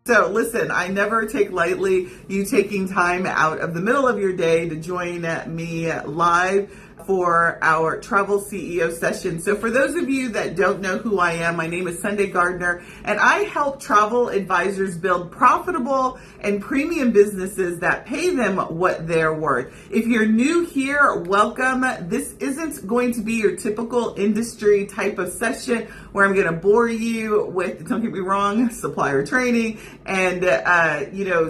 So listen, I never take lightly you taking time out of the middle of your day to join me live for our travel CEO session. So for those of you that don't know who I am, my name is Sunday Gardner, and I help travel advisors build profitable and premium businesses that pay them what they're worth. If you're new here, welcome. This isn't going to be your typical industry type of session where I'm going to bore you with, don't get me wrong, supplier training and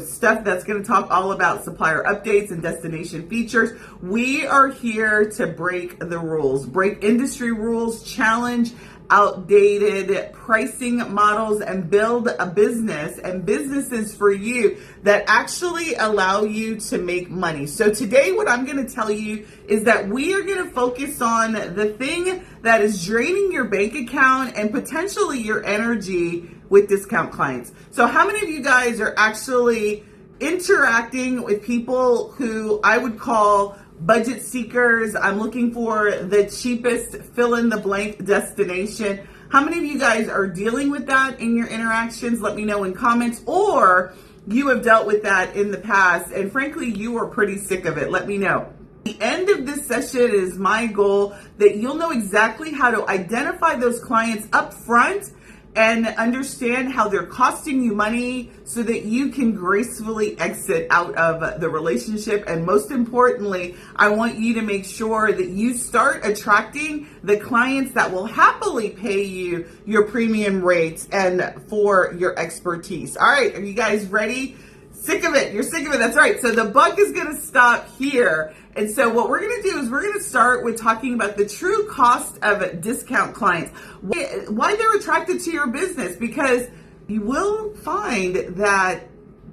stuff that's going to talk all about supplier updates and destination features. We are here to break the rules, break industry rules, challenge outdated pricing models, and build a business and businesses for you that actually allow you to make money. So today what I'm going to tell you is that we are going to focus on the thing that is draining your bank account and potentially your energy with discount clients. So how many of you guys are actually interacting with people who I would call budget seekers? I'm looking for the cheapest fill in the blank destination. How many of you guys are dealing with that in your interactions? Let me know in comments, or you have dealt with that in the past and frankly you are pretty sick of it. Let me know. The end of this session is my goal that you'll know exactly how to identify those clients up front and understand how they're costing you money so that you can gracefully exit out of the relationship. And most importantly, I want you to make sure that you start attracting the clients that will happily pay you your premium rates and for your expertise. All right, are you guys ready? Sick of it. You're sick of it. That's right. So the buck is going to stop here. And so what we're going to do is we're going to start with talking about the true cost of discount clients, why they're attracted to your business, because you will find that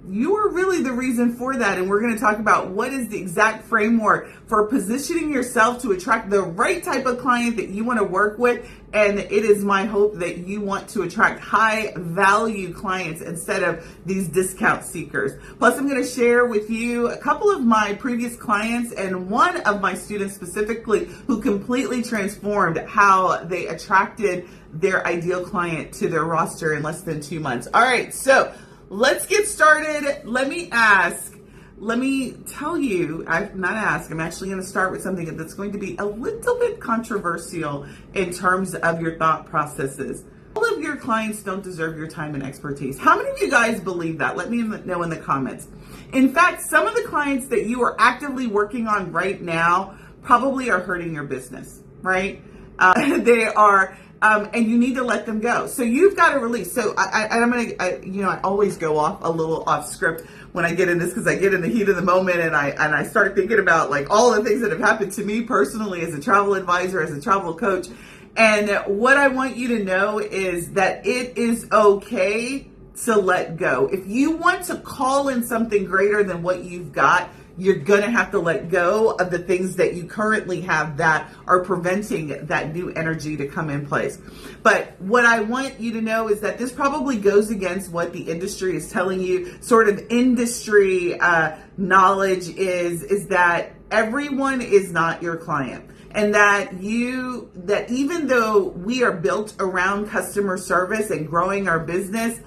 you are really the reason for that. And we're going to talk about what is the exact framework for positioning yourself to attract the right type of client that you want to work with. And it is my hope that you want to attract high value clients instead of these discount seekers. Plus, I'm going to share with you a couple of my previous clients and one of my students specifically who completely transformed how they attracted their ideal client to their roster in less than 2 months. All right, so let's get started. Let me tell you, I'm actually going to start with something that's going to be a little bit controversial in terms of your thought processes. All of your clients don't deserve your time and expertise. How many of you guys believe that? Let me know in the comments. In fact, some of the clients that you are actively working on right now probably are hurting your business, right? They are. And you need to let them go. So you've got to release. So I always go off script when I get in this, because I get in the heat of the moment and I start thinking about like all the things that have happened to me personally as a travel advisor, as a travel coach. And what I want you to know is that it is okay to let go. If you want to call in something greater than what you've got, you're going to have to let go of the things that you currently have that are preventing that new energy to come in place. But what I want you to know is that this probably goes against what the industry is telling you. Sort of industry knowledge is that everyone is not your client. And that even though we are built around customer service and growing our business,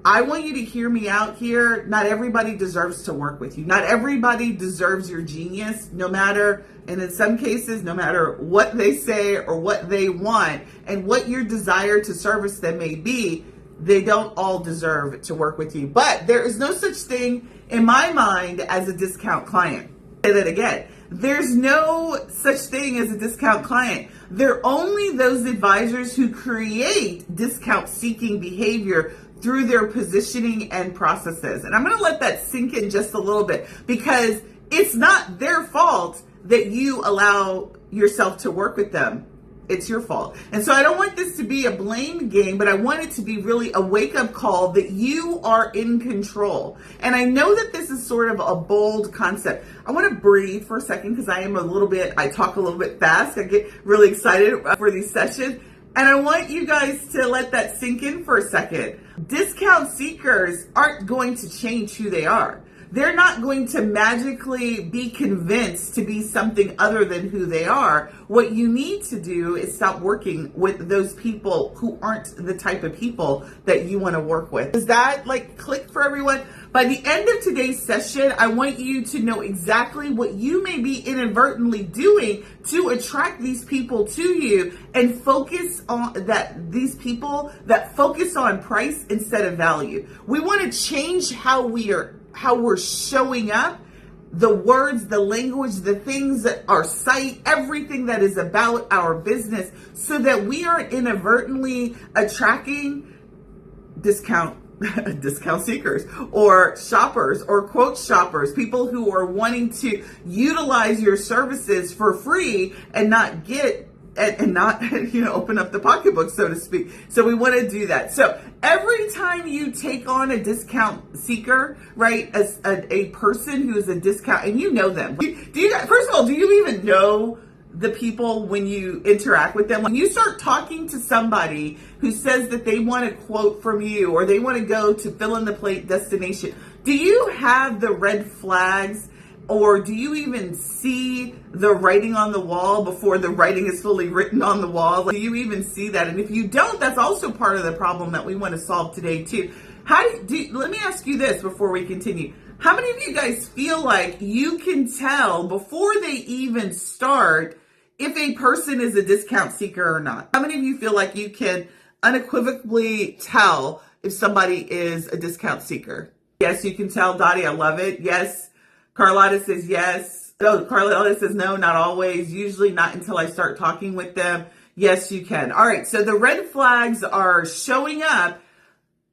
I want you to hear me out here. Not everybody deserves to work with you. Not everybody deserves your genius, and in some cases, no matter what they say or what they want and what your desire to service them may be, they don't all deserve to work with you. But there is no such thing in my mind as a discount client. Say that again. There's no such thing as a discount client. They're only those advisors who create discount seeking behavior through their positioning and processes. And I'm going to let that sink in just a little bit, because it's not their fault that you allow yourself to work with them. It's your fault. And so I don't want this to be a blame game, but I want it to be really a wake-up call that you are in control. And I know that this is sort of a bold concept. I want to breathe for a second, because I talk a little bit fast. I get really excited for these sessions. And I want you guys to let that sink in for a second. Discount seekers aren't going to change who they are. they're not going to magically be convinced to be something other than who they are. What you need to do is stop working with those people who aren't the type of people that you want to work with. Does that like click for everyone? By the end of today's session, I want you to know exactly what you may be inadvertently doing to attract these people to you, and focus on that. These people that focus on price instead of value. We want to change how we're showing up, the words, the language, the things that our site, everything that is about our business, so that we aren't inadvertently attracting discount seekers or shoppers or quote shoppers, people who are wanting to utilize your services for free and not get and not, open up the pocketbook, so to speak. So we want to do that. So every time you take on a discount seeker, right, as a person who is a discount, and you know them, first of all, do you even know the people when you interact with them? When you start talking to somebody who says that they want a quote from you, or they want to go to fill in the plate destination, do you have the red flags, or do you even see the writing on the wall before the writing is fully written on the wall? Do you even see that? And if you don't, that's also part of the problem that we want to solve today too. Let me ask you this before we continue. How many of you guys feel like you can tell before they even start if a person is a discount seeker or not? How many of you feel like you can unequivocally tell if somebody is a discount seeker? Yes, you can tell. Dottie, I love it. Yes. Carlotta says yes. Oh, Carlotta says no, not always. Usually not until I start talking with them. Yes, you can. All right. So the red flags are showing up.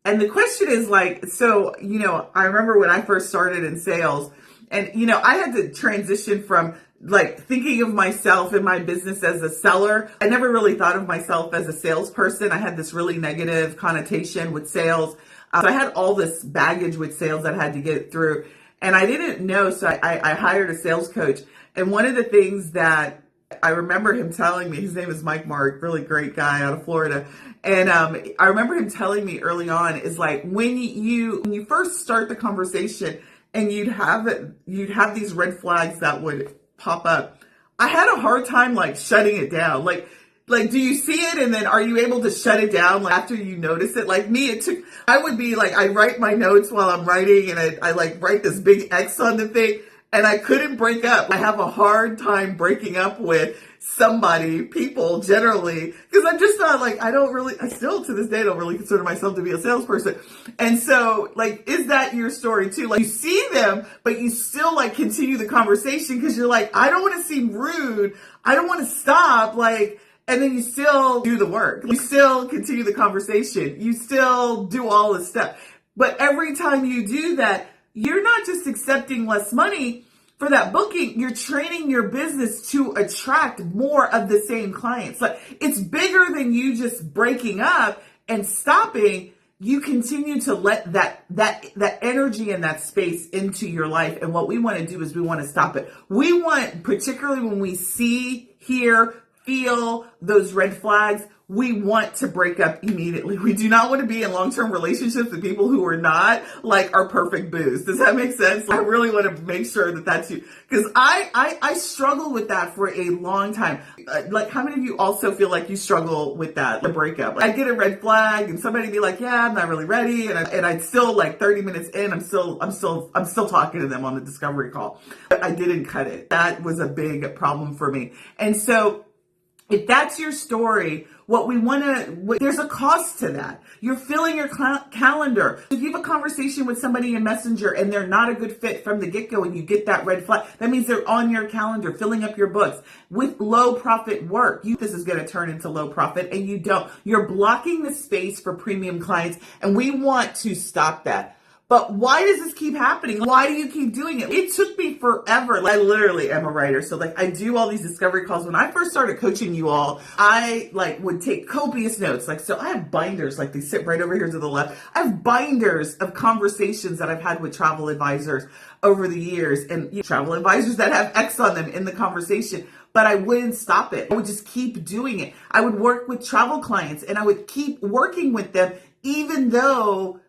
And the question is like, so, I remember when I first started in sales, and, I had to transition from like thinking of myself in my business as a seller. I never really thought of myself as a salesperson. I had this really negative connotation with sales. So I had all this baggage with sales that I had to get through. And I didn't know, so I hired a sales coach. And one of the things that I remember him telling me, his name is Mike Mark, really great guy out of Florida. And I remember him telling me early on is like, when you first start the conversation and you'd have these red flags that would pop up. I had a hard time like shutting it down. Like, do you see it? And then are you able to shut it down after you notice it? Like me, I would be like, I write my notes while I'm writing, and I like write this big X on the thing, and I couldn't break up. I have a hard time breaking up with people generally, because I'm just not like, I still to this day don't really consider myself to be a salesperson. And so like, is that your story too? Like you see them, but you still like continue the conversation because you're like, I don't want to seem rude. I don't want to stop. Like, and then you still do the work. You still continue the conversation. You still do all this stuff. But every time you do that, you're not just accepting less money for that booking, you're training your business to attract more of the same clients. Like it's bigger than you just breaking up and stopping. You continue to let that energy and that space into your life. And what we want to do is we want to stop it. We want, particularly when we see, hear, feel those red flags, we want to break up immediately. We do not want to be in long-term relationships with people who are not like our perfect booze. Does that make sense? I really want to make sure that that's you, because I struggled with that for a long time. Like, how many of you also feel like you struggle with that, the breakup? I'd get a red flag and somebody'd be like, yeah, I'm not really ready. And I'd still like 30 minutes in, I'm still talking to them on the discovery call. But I didn't cut it. That was a big problem for me. And so if that's your story, there's a cost to that. You're filling your calendar. If you have a conversation with somebody in Messenger and they're not a good fit from the get-go and you get that red flag, that means they're on your calendar, filling up your books with low profit work. This is going to turn into low profit, and you don't. You're blocking the space for premium clients, and we want to stop that. But why does this keep happening? Why do you keep doing it? It took me forever. I literally am a writer. So like I do all these discovery calls. When I first started coaching you all, I like would take copious notes. Like, so I have binders, like they sit right over here to the left. I have binders of conversations that I've had with travel advisors over the years, and travel advisors that have X on them in the conversation. But I wouldn't stop it. I would just keep doing it. I would work with travel clients and I would keep working with them, even though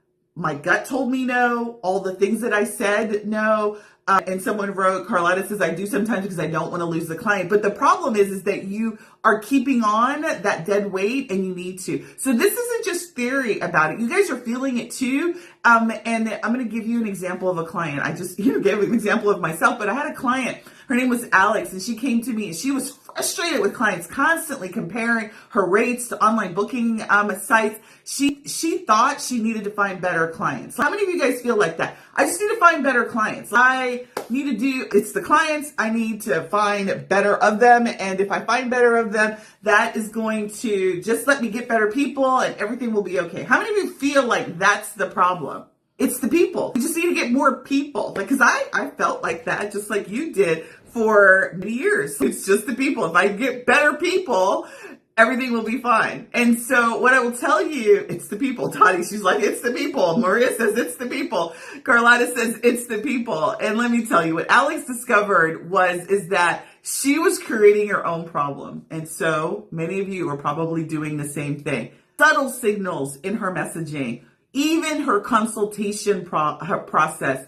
my gut told me no. All the things that I said, no. And someone wrote, Carlotta says, I do sometimes because I don't want to lose the client. But the problem is that you are keeping on that dead weight and you need to. So this isn't just theory about it. You guys are feeling it too. And I'm going to give you an example of a client. I just gave an example of myself, but I had a client. Her name was Alex, and she came to me and she was frustrated with clients constantly comparing her rates to online booking sites. She thought she needed to find better clients. How many of you guys feel like that? I just need to find better clients. It's the clients. I need to find better of them. And if I find better of them, that is going to just let me get better people and everything will be okay. How many of you feel like that's the problem? It's the people. You just need to get more people. Because I felt like that, just like you did for many years. It's just the people. If I get better people, everything will be fine. And so what I will tell you, it's the people. Tati, she's like, it's the people. Maria says, it's the people. Carlotta says, it's the people. And let me tell you, what Alex discovered is that she was creating her own problem. And so many of you are probably doing the same thing. Subtle signals in her messaging, even her consultation process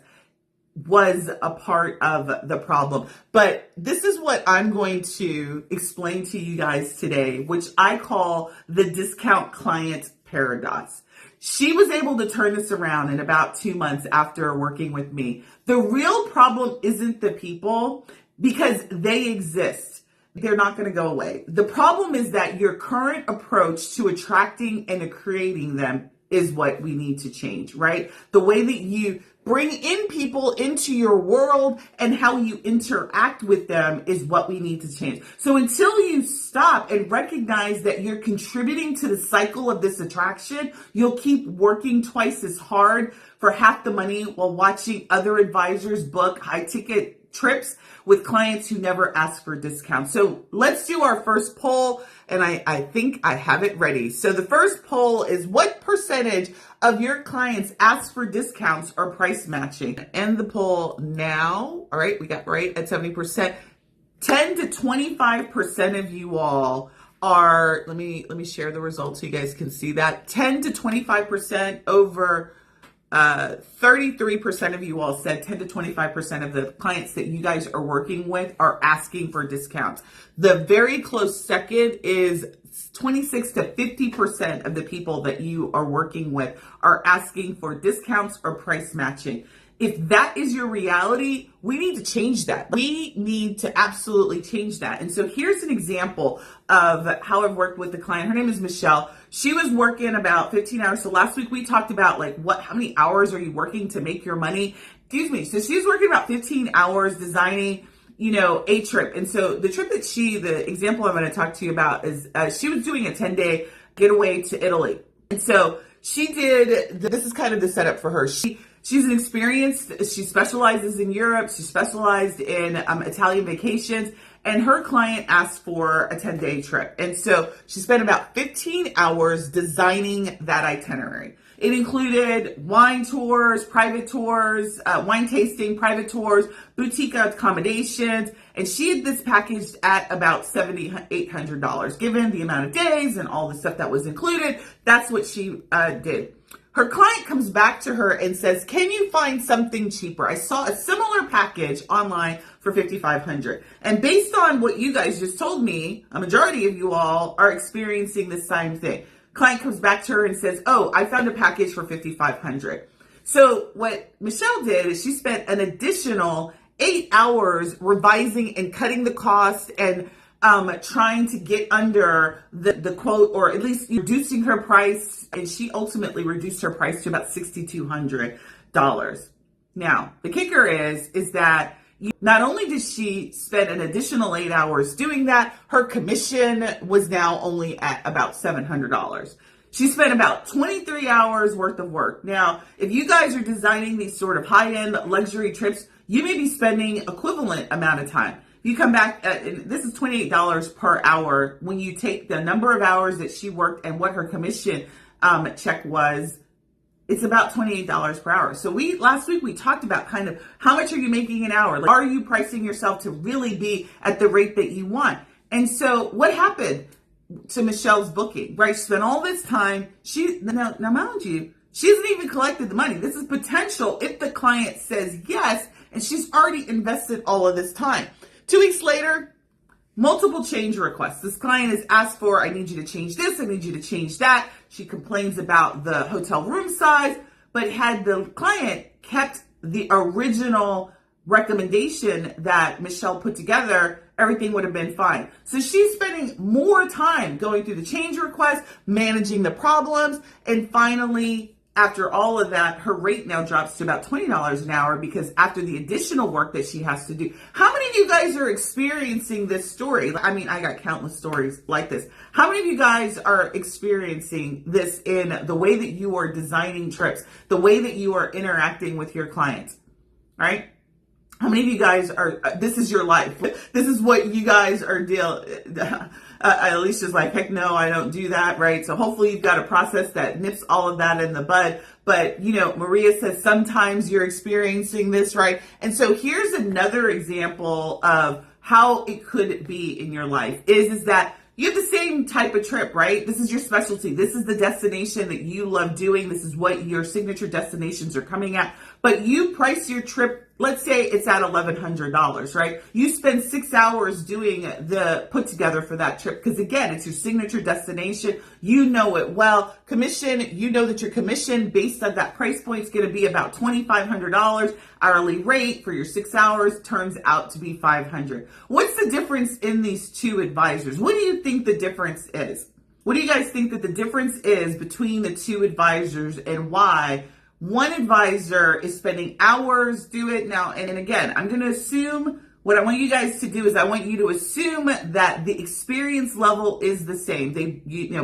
was a part of the problem. But this is what I'm going to explain to you guys today, which I call the discount client paradox. She was able to turn this around in about 2 months after working with me. The real problem isn't the people, because they exist. They're not going to go away. The problem is that your current approach to attracting and creating them is what we need to change, right? The way that you bring in people into your world and how you interact with them is what we need to change. So until you stop and recognize that you're contributing to the cycle of this attraction, you'll keep working twice as hard for half the money while watching other advisors book high ticket trips with clients who never ask for discounts. So let's do our first poll, and I think I have it ready. So the first poll is, what percentage of your clients ask for discounts or price matching? End the poll now. All right, we got right at 70%. 10 to 25% of you all are, let me share the results so you guys can see that. 10 to 25% over 33% of you all said 10 to 25% of the clients that you guys are working with are asking for discounts. The very close second is 26 to 50% of the people that you are working with are asking for discounts or price matching. If that is your reality, we need to change that. We need to absolutely change that. And so here's an example of how I've worked with the client. Her name is Michelle. She was working about 15 hours. So last week we talked about how many hours are you working to make your money? So she was working about 15 hours designing, a trip. And so the trip that the example I'm going to talk to you about is she was doing a 10-day getaway to Italy. And so this is kind of the setup for her. She's an experienced, she specializes in Europe. She specialized in Italian vacations, and her client asked for a 10-day trip. And so she spent about 15 hours designing that itinerary. It included wine tours, private tours, wine tasting, private tours, boutique accommodations. And she had this packaged at about $7,800. Given the amount of days and all the stuff that was included, that's what she did. Her client comes back to her and says, can you find something cheaper? I saw a similar package online for $5,500. And based on what you guys just told me, a majority of you all are experiencing the same thing. Client comes back to her and says, oh, I found a package for $5,500. So what Michelle did is she spent an additional 8 hours revising and cutting the cost and trying to get under the quote, or at least reducing her price. And she ultimately reduced her price to about $6,200. Now, the kicker is that not only did she spend an additional 8 hours doing that, her commission was now only at about $700. She spent about 23 hours worth of work. Now, if you guys are designing these sort of high-end luxury trips, you may be spending equivalent amount of time. You come back, this is $28 per hour. When you take the number of hours that she worked and what her commission check was, it's about $28 per hour. So last week we talked about kind of how much are you making an hour? Are you pricing yourself to really be at the rate that you want? And so what happened to Michelle's booking, right? She spent all this time. Now mind you, She hasn't even collected the money. This is potential if the client says yes, and she's already invested all of this time. 2 weeks later, multiple change requests. This client has asked for, I need you to change this, I need you to change that. She complains about the hotel room size, but had the client kept the original recommendation that Michelle put together, everything would have been fine. So she's spending more time going through the change request, managing the problems, and finally, after all of that, her rate now drops to about $20 an hour because after the additional work that she has to do. How many of you guys are experiencing this story? I mean, I got countless stories like this. How many of you guys are experiencing this in the way that you are designing trips, the way that you are interacting with your clients, right? How many of you guys are, this is your life. This is what you guys are Alicia's like, heck no, I don't do that, right? So hopefully you've got a process that nips all of that in the bud. But, Maria says sometimes you're experiencing this, right? And so here's another example of how it could be in your life is that you have the same type of trip, right? This is your specialty. This is the destination that you love doing. This is what your signature destinations are coming at. But you price your trip, let's say it's at $1,100, right? You spend 6 hours doing the put together for that trip. Because again, it's your signature destination. You know it well. Commission, you know that your commission based on that price point is going to be about $2,500. Hourly rate for your 6 hours turns out to be $500. What's the difference in these two advisors? What do you think the difference is? What do you guys think that the difference is between the two advisors and why one advisor is spending hours do it now? And again, I'm going to assume what I want you guys to do is I want you to assume that the experience level is the same.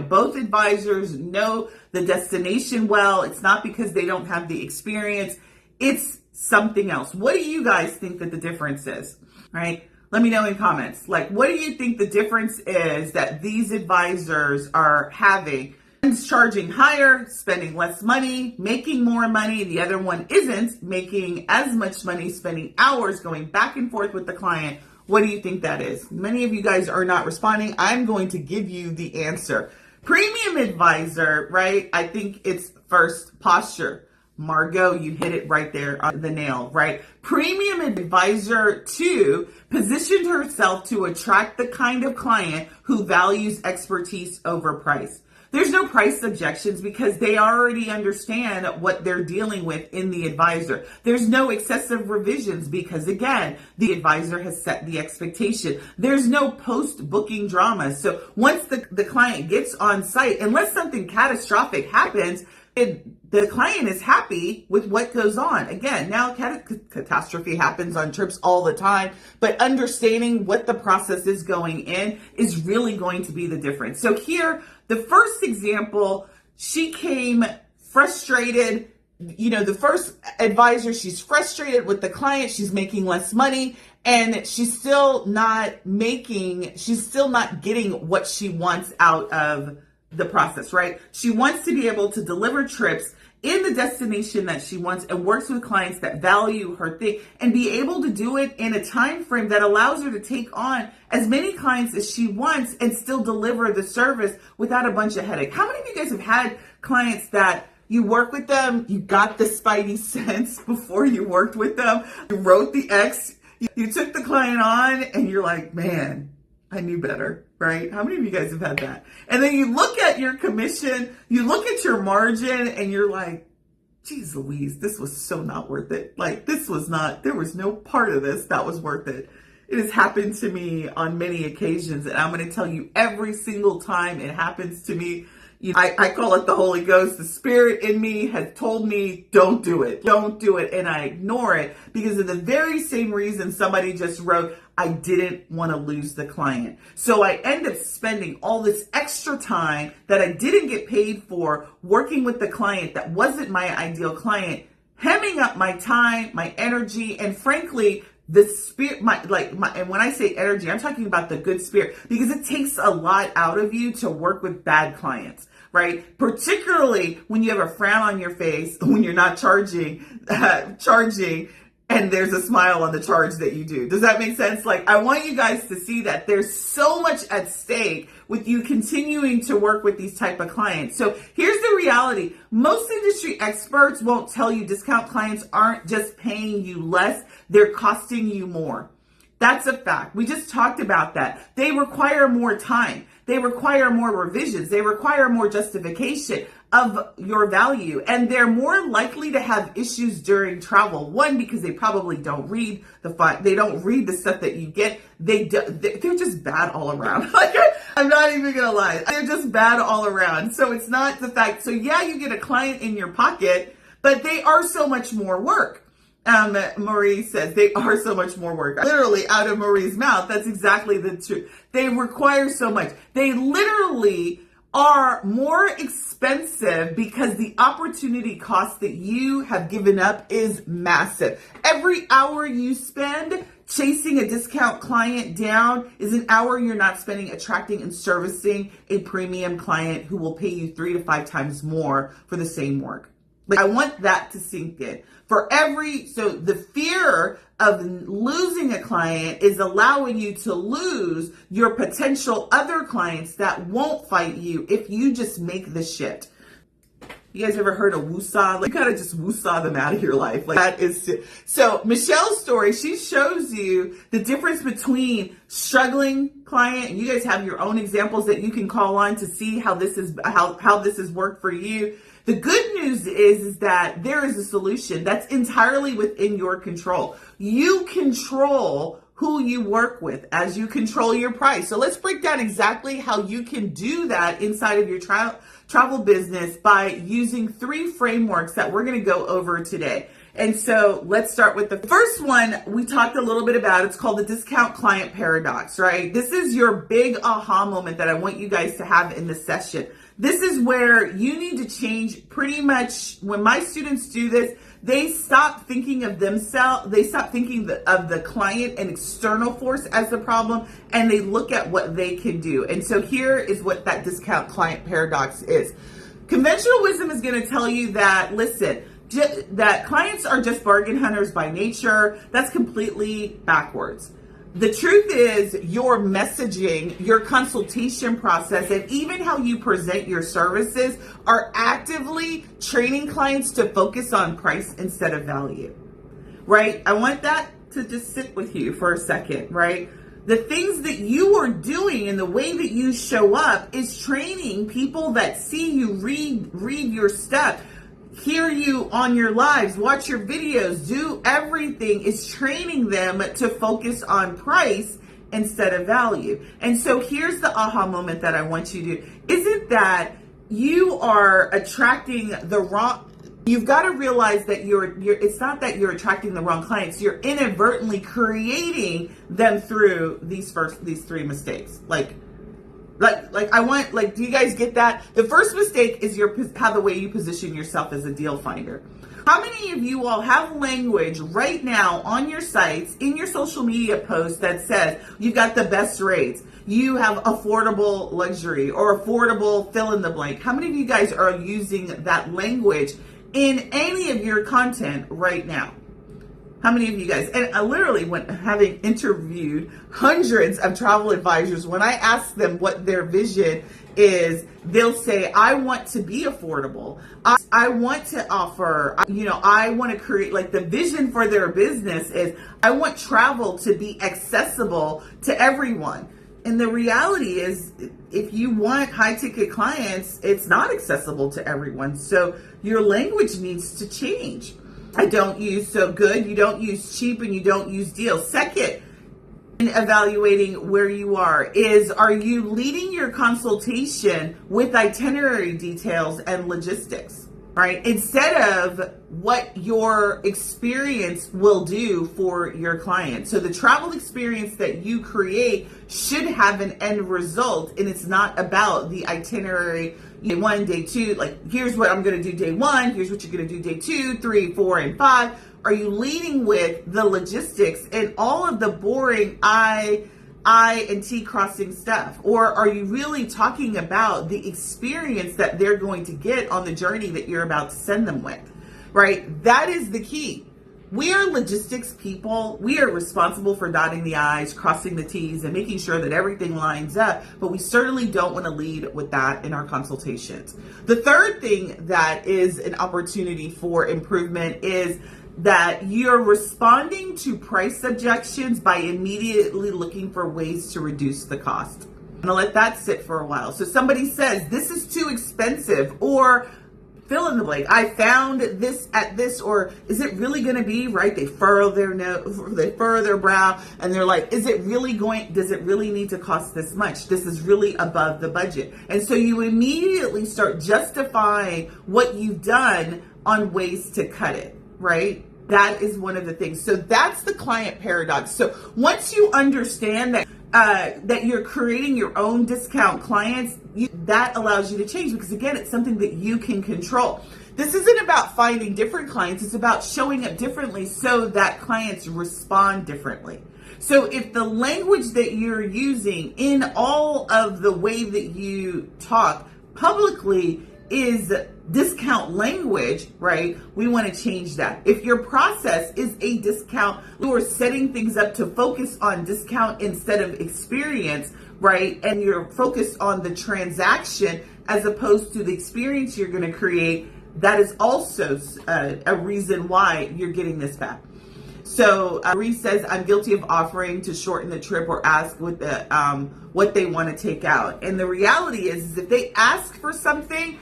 Both advisors know the destination well. It's not because they don't have the experience. It's something else. What do you guys think that the difference is, right? Let me know in comments. Like, what do you think the difference is that these advisors are having? One's charging higher, spending less money, making more money. The other one isn't making as much money, spending hours going back and forth with the client. What do you think that is? Many of you guys are not responding. I'm going to give you the answer. Premium advisor, right? I think it's first posture. Margot, you hit it right there on the nail, right? Premium advisor 2 positioned herself to attract the kind of client who values expertise over price. There's no price objections because they already understand what they're dealing with in the advisor. There's no excessive revisions because, again, the advisor has set the expectation. There's no post-booking drama. So once the client gets on site, unless something catastrophic happens, the client is happy with what goes on. Again, now catastrophe happens on trips all the time, but understanding what the process is going in is really going to be the difference. So here, the first example, she came frustrated. The first advisor, she's frustrated with the client. She's making less money and she's still not getting what she wants out of the process, right? She wants to be able to deliver trips in the destination that she wants and works with clients that value her thing and be able to do it in a time frame that allows her to take on as many clients as she wants and still deliver the service without a bunch of headache. How many of you guys have had clients that you work with them, you got the spidey sense before you worked with them, you wrote the X, you took the client on and you're like, man, I knew better, right? How many of you guys have had that? And then you look at your commission, you look at your margin, and you're like, geez Louise, this was so not worth it. Like, there was no part of this that was worth it. It has happened to me on many occasions, and I'm going to tell you every single time it happens to me, I call it the Holy Ghost. The Spirit in me has told me, don't do it. Don't do it. And I ignore it because of the very same reason somebody just wrote, I didn't want to lose the client. So I end up spending all this extra time that I didn't get paid for working with the client that wasn't my ideal client, hemming up my time, my energy, and frankly, the spirit, and when I say energy, I'm talking about the good spirit because it takes a lot out of you to work with bad clients, right? Particularly when you have a frown on your face, when you're not charging, and there's a smile on the charge that you do. Does that make sense? Like, I want you guys to see that there's so much at stake with you continuing to work with these type of clients. So here's the reality. Most industry experts won't tell you discount clients aren't just paying you less, they're costing you more. That's a fact. We just talked about that. They require more time. They require more revisions. They require more justification of your value. And they're more likely to have issues during travel. One, because they probably don't read they don't read the stuff that you get. They're just bad all around. Like, I'm not even gonna lie. They're just bad all around. So it's not the fact. So yeah, you get a client in your pocket, but they are so much more work. Marie says they are so much more work. Literally out of Marie's mouth, that's exactly the truth. They require so much. They literally are more expensive because the opportunity cost that you have given up is massive. Every hour you spend chasing a discount client down is an hour you're not spending attracting and servicing a premium client who will pay you 3 to 5 times more for the same work. Like, I want that to sink in. So the fear of losing a client is allowing you to lose your potential other clients that won't fight you if you just make the shift. You guys ever heard of woosah? Like, you gotta just woosah them out of your life. Like, that is, so Michelle's story, she shows you the difference between struggling client, and you guys have your own examples that you can call on to see how this has worked for you. The good news is that there is a solution that's entirely within your control. You control who you work with as you control your price. So let's break down exactly how you can do that inside of your travel business by using 3 frameworks that we're going to go over today. And so let's start with the first one we talked a little bit about. It's called the discount client paradox, right? This is your big aha moment that I want you guys to have in this session. This is where you need to change pretty much. When my students do this, they stop thinking of themselves. They stop thinking of the client and external force as the problem, and they look at what they can do. And so here is what that discount client paradox is. Conventional wisdom is going to tell you that, listen, that clients are just bargain hunters by nature. That's completely backwards. The truth is your messaging, your consultation process, and even how you present your services are actively training clients to focus on price instead of value, right? I want that to just sit with you for a second, right? The things that you are doing and the way that you show up is training people that see you, read your stuff, hear you on your lives, watch your videos, do everything, is training them to focus on price instead of value. And so here's the aha moment that I want you to do. Isn't that you are attracting the wrong, you've got to realize that it's not that you're attracting the wrong clients, you're inadvertently creating them through these 3 mistakes. Do you guys get that? The first mistake is how the way you position yourself as a deal finder. How many of you all have language right now on your sites, in your social media posts that says you've got the best rates, you have affordable luxury or affordable fill in the blank? How many of you guys are using that language in any of your content right now? How many of you guys? And I literally, having interviewed hundreds of travel advisors, when I ask them what their vision is, they'll say, I want to be affordable. I want to offer, I want to create, like, the vision for their business is, I want travel to be accessible to everyone. And the reality is, if you want high ticket clients, it's not accessible to everyone. So your language needs to change. I don't use so good, you don't use cheap, and you don't use deal. Second, in evaluating where you are you leading your consultation with itinerary details and logistics, right? Instead of what your experience will do for your client. So the travel experience that you create should have an end result, and it's not about the itinerary. Day 1, day 2, like, here's what I'm going to do day 1, here's what you're going to do day 2, 3, 4, and 5. Are you leading with the logistics and all of the boring I and T crossing stuff? Or are you really talking about the experience that they're going to get on the journey that you're about to send them with, right? That is the key. We are logistics people. We are responsible for dotting the I's, crossing the T's, and making sure that everything lines up, but we certainly don't want to lead with that in our consultations. The third thing that is an opportunity for improvement is that you're responding to price objections by immediately looking for ways to reduce the cost. I'm gonna let that sit for a while. So somebody says, this is too expensive, or fill in the blank. I found this at this, or is it really going to be right? They furrow their brow, and they're like, does it really need to cost this much? This is really above the budget. And so you immediately start justifying what you've done on ways to cut it, right? That is one of the things. So that's the client paradox. So once you understand that you're creating your own discount clients, that allows you to change, because again, it's something that you can control. This isn't about finding different clients. It's about showing up differently so that clients respond differently. So if the language that you're using in all of the way that you talk publicly is discount language, right? We want to change that. If your process is a discount, you're setting things up to focus on discount instead of experience, right? And you're focused on the transaction as opposed to the experience you're going to create, that is also a reason why you're getting this back. So Marie says, I'm guilty of offering to shorten the trip or ask what they want to take out. And the reality is if they ask for something,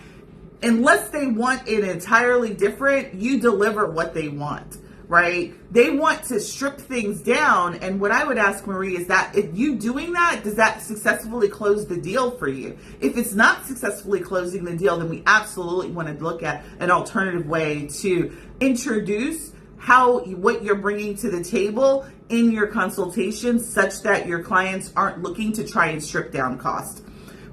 unless they want it entirely different, you deliver what they want, right? They want to strip things down. And what I would ask Marie is that if you doing that, does that successfully close the deal for you? If it's not successfully closing the deal, then we absolutely want to look at an alternative way to introduce what you're bringing to the table in your consultation, such that your clients aren't looking to try and strip down cost.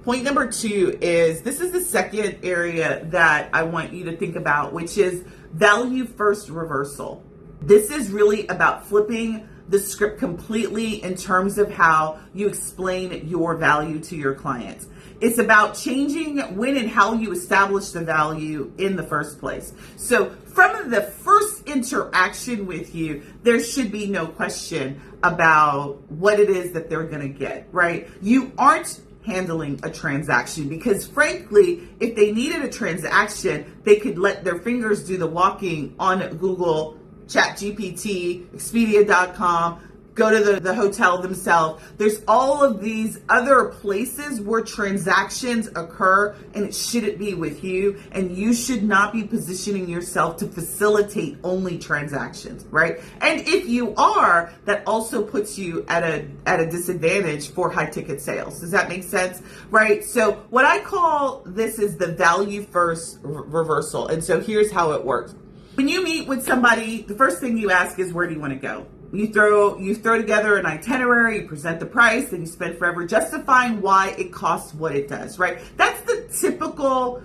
Point number 2 is, this is the second area that I want you to think about, which is value first reversal. This is really about flipping the script completely in terms of how you explain your value to your clients. It's about changing when and how you establish the value in the first place. So from the first interaction with you, there should be no question about what it is that they're going to get, right? You aren't handling a transaction, because frankly, if they needed a transaction, they could let their fingers do the walking on Google, ChatGPT, Expedia.com, go to the hotel themselves. There's all of these other places where transactions occur, and it shouldn't be with you. And you should not be positioning yourself to facilitate only transactions, right? And if you are, that also puts you at a disadvantage for high ticket sales. Does that make sense? Right? So what I call this is the value first reversal. And so here's how it works. When you meet with somebody, the first thing you ask is, where do you want to go? You throw together an itinerary, you present the price, and you spend forever justifying why it costs what it does, right? That's the typical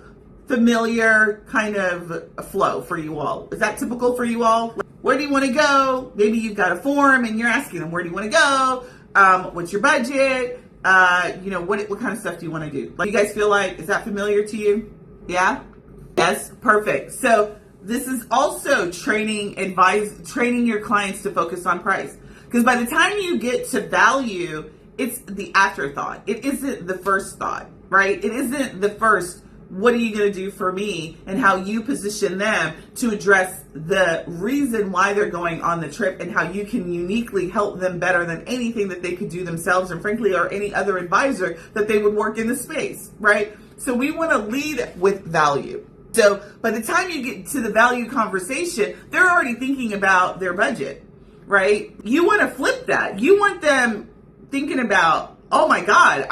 familiar kind of flow for you all. Is that typical for you all? Where do you want to go? Maybe you've got a form and you're asking them, where do you want to go? What's your budget? What kind of stuff do you want to do? Like, you guys feel like, is that familiar to you? Yeah? Yes? Perfect. So this is also training your clients to focus on price. Because by the time you get to value, it's the afterthought. It isn't the first thought, right? It isn't the first, what are you going to do for me, and how you position them to address the reason why they're going on the trip, and how you can uniquely help them better than anything that they could do themselves, and frankly, or any other advisor that they would work in the space, right? So we want to lead with value. So by the time you get to the value conversation, they're already thinking about their budget, right? You want to flip that. You want them thinking about, oh my God,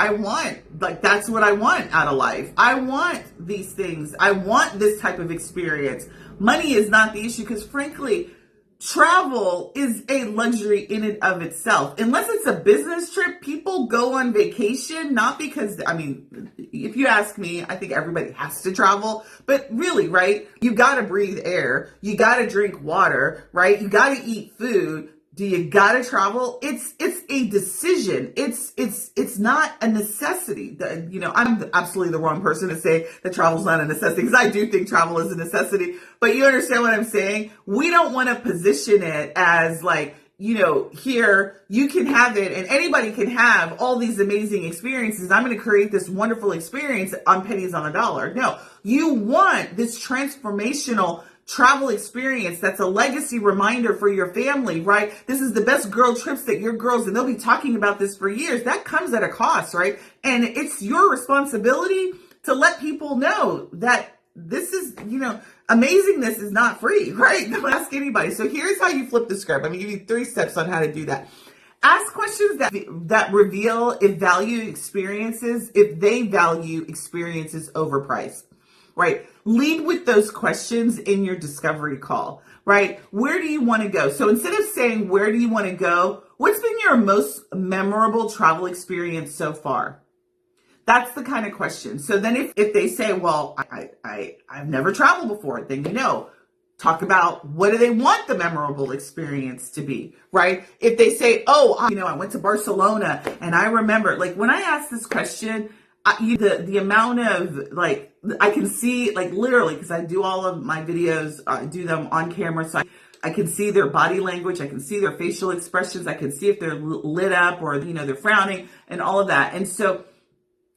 that's what I want out of life. I want these things. I want this type of experience. Money is not the issue, because frankly, travel is a luxury in and of itself. Unless it's a business trip, people go on vacation, not because, if you ask me, I think everybody has to travel, but really, right? You got to breathe air. You got to drink water, right? You got to eat food. Do you gotta travel? It's a decision. It's not a necessity. I'm absolutely the wrong person to say that travel's not a necessity, because I do think travel is a necessity. But you understand what I'm saying? We don't want to position it as like, here you can have it and anybody can have all these amazing experiences. I'm going to create this wonderful experience on pennies on a dollar. No, you want this transformational travel experience that's a legacy reminder for your family, right? This is the best girl trips that your girls, and they'll be talking about this for years. That comes at a cost, right? And it's your responsibility to let people know that this is, amazingness is not free, right? Don't ask anybody. So here's how you flip the script. I'm going to give you 3 steps on how to do that. Ask questions that reveal if they value experiences over price, right? Lead with those questions in your discovery call, right? Where do you want to go? So instead of saying, where do you want to go? What's been your most memorable travel experience so far? That's the kind of question. So then if they say, well, I've never traveled before, then talk about what do they want the memorable experience to be, right? If they say, I went to Barcelona and I remember, like when I ask this question, the amount of I can see literally, because I do all of my videos, I do them on camera. So I can see their body language. I can see their facial expressions. I can see if they're lit up or, they're frowning and all of that. And so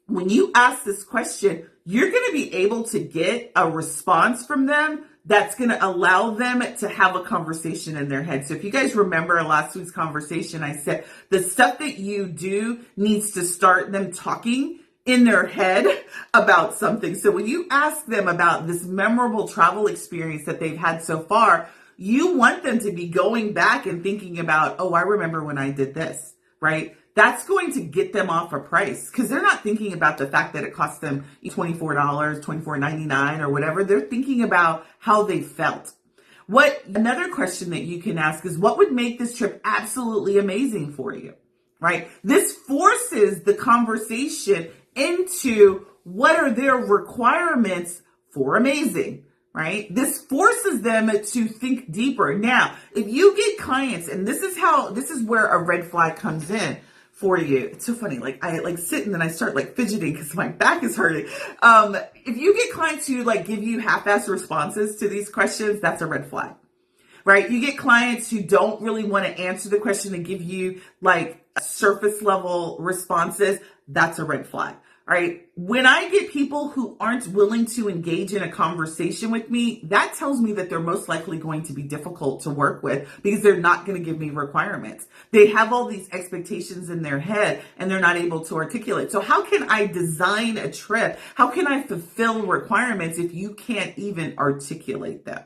when you ask this question, you're going to be able to get a response from them that's going to allow them to have a conversation in their head. So if you guys remember last week's conversation, I said the stuff that you do needs to start them talking in their head about something. So when you ask them about this memorable travel experience that they've had so far, you want them to be going back and thinking about, I remember when I did this, right? That's going to get them off a price, because they're not thinking about the fact that it cost them $24, $24.99 or whatever. They're thinking about how they felt. Another question that you can ask is, what would make this trip absolutely amazing for you, right? This forces the conversation into what are their requirements for amazing, right? This forces them to think deeper. Now, if you get clients, and this is where a red flag comes in for you. It's so funny. I sit and then I start fidgeting because my back is hurting. If you get clients who give you half-assed responses to these questions, that's a red flag, right? You get clients who don't really want to answer the question and give you surface level responses. That's a red flag. All right. When I get people who aren't willing to engage in a conversation with me, that tells me that they're most likely going to be difficult to work with, because they're not going to give me requirements. They have all these expectations in their head and they're not able to articulate. So how can I design a trip? How can I fulfill requirements if you can't even articulate them?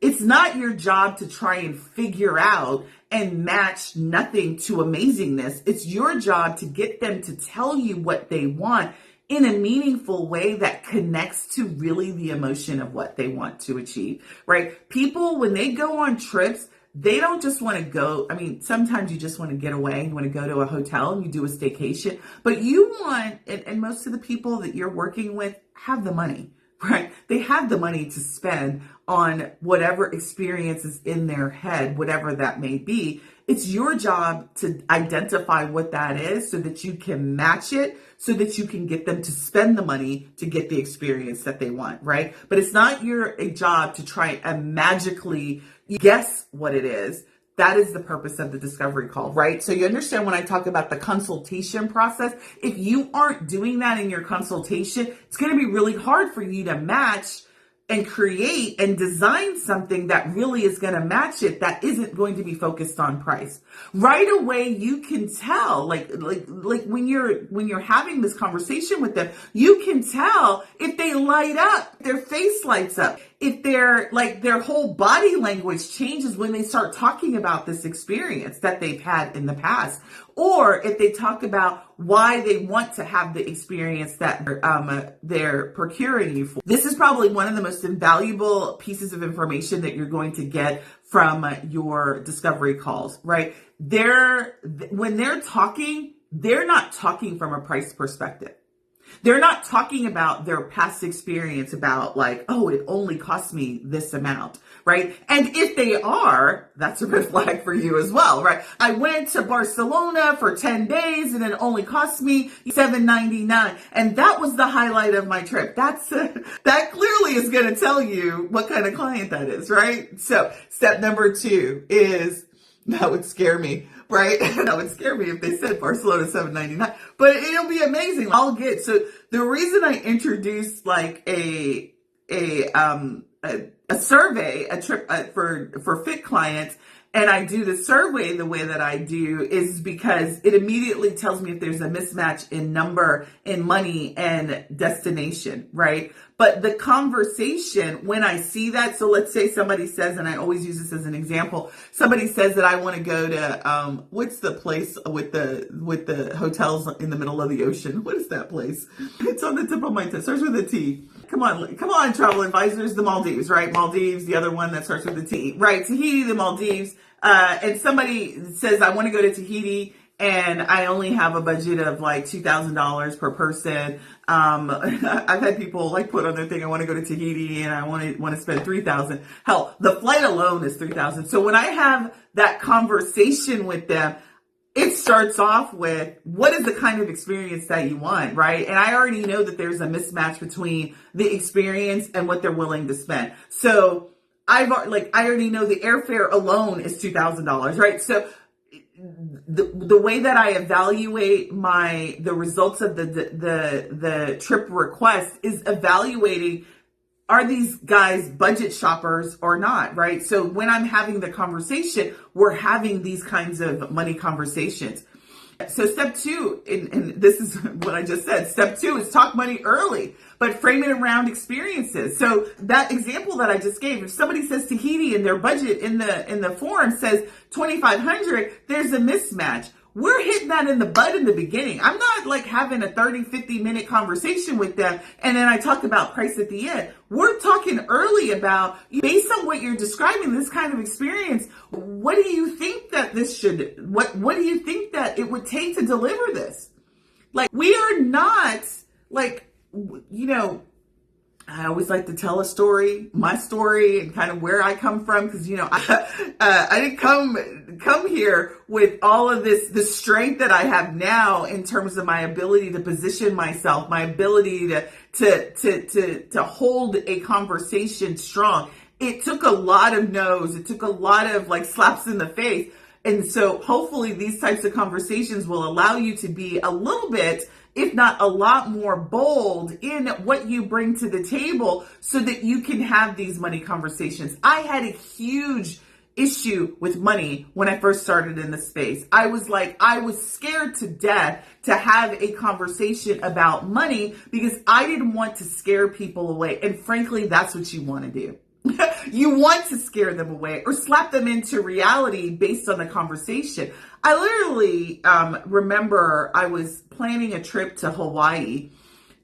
It's not your job to try and figure out and match nothing to amazingness. It's your job to get them to tell you what they want in a meaningful way that connects to really the emotion of what they want to achieve, right? People, when they go on trips, they don't just want to go. I mean, sometimes you just want to get away. You want to go to a hotel and you do a staycation, but you want, and most of the people that you're working with have the money, right? They have the money to spend on whatever experience is in their head, whatever that may be. It's your job to identify what that is so that you can match it, so that you can get them to spend the money to get the experience that they want, right? But it's not your job to try and magically guess what it is. That is the purpose of the discovery call, right? So you understand when I talk about the consultation process, if you aren't doing that in your consultation, it's going to be really hard for you to match and create and design something that really is going to match it, that isn't going to be focused on price. Right away, you can tell, like when you're having this conversation with them, you can tell if they light up, their face lights up, if their whole body language changes when they start talking about this experience that they've had in the past, or if they talk about why they want to have the experience that they're procuring you for. This is probably one of the most invaluable pieces of information that you're going to get from your discovery calls, right? When they're talking, they're not talking from a price perspective. They're not talking about their past experience about like, oh, it only cost me this amount, right? And if they are, that's a red flag for you as well, right? I went to Barcelona for 10 days and it only cost me $7.99. And that was the highlight of my trip. That clearly is going to tell you what kind of client that is, right? So step number 2 is, that would scare me, right? That would scare me if they said Barcelona $7.99, but it'll be amazing. So the reason I introduced like a survey, a trip for fit clients, and I do the survey the way that I do is because it immediately tells me if there's a mismatch in number, in money, and destination, right? But the conversation, when I see that, so let's say somebody says, and I always use this as an example, somebody says that I want to go to, what's the place with the hotels in the middle of the ocean? What is that place? It's on the tip of my tongue. Starts with a T. Come on, travel advisors. The Maldives, right? Maldives, the other one that starts with a T, right? Tahiti, the Maldives. And somebody says, I want to go to Tahiti and I only have a budget of like $2,000 per person. I've had people like put on their thing, I want to go to Tahiti and I want to spend $3,000. Hell, the flight alone is $3,000. So when I have that conversation with them, it starts off with, what is the kind of experience that you want, right? And I already know that there's a mismatch between the experience and what they're willing to spend. So I already know the airfare alone is $2,000, right? So the way that I evaluate the results of the trip request is evaluating, are these guys budget shoppers or not, right? So when I'm having the conversation, we're having these kinds of money conversations. So step 2, and this is what I just said, step 2 is talk money early, but frame it around experiences. So that example that I just gave, if somebody says Tahiti and their budget in the form says $2,500, there's a mismatch. We're hitting that in the bud in the beginning. I'm not like having a 30, 50 minute conversation with them and then I talk about price at the end. We're talking early about, based on what you're describing, this kind of experience, what do you think that what do you think that it would take to deliver this? Like, we are not like, I always like to tell my story and kind of where I come from. Cause I didn't come here with all of the strength that I have now in terms of my ability to position myself, my ability to hold a conversation strong. It took a lot of no's. It took a lot of like slaps in the face. And so hopefully these types of conversations will allow you to be a little bit, if not a lot more bold in what you bring to the table so that you can have these money conversations. I had a huge issue with money when I first started in the space. I was scared to death to have a conversation about money because I didn't want to scare people away. And frankly, that's what you want to do. You want to scare them away or slap them into reality based on the conversation. I literally remember I was planning a trip to Hawaii,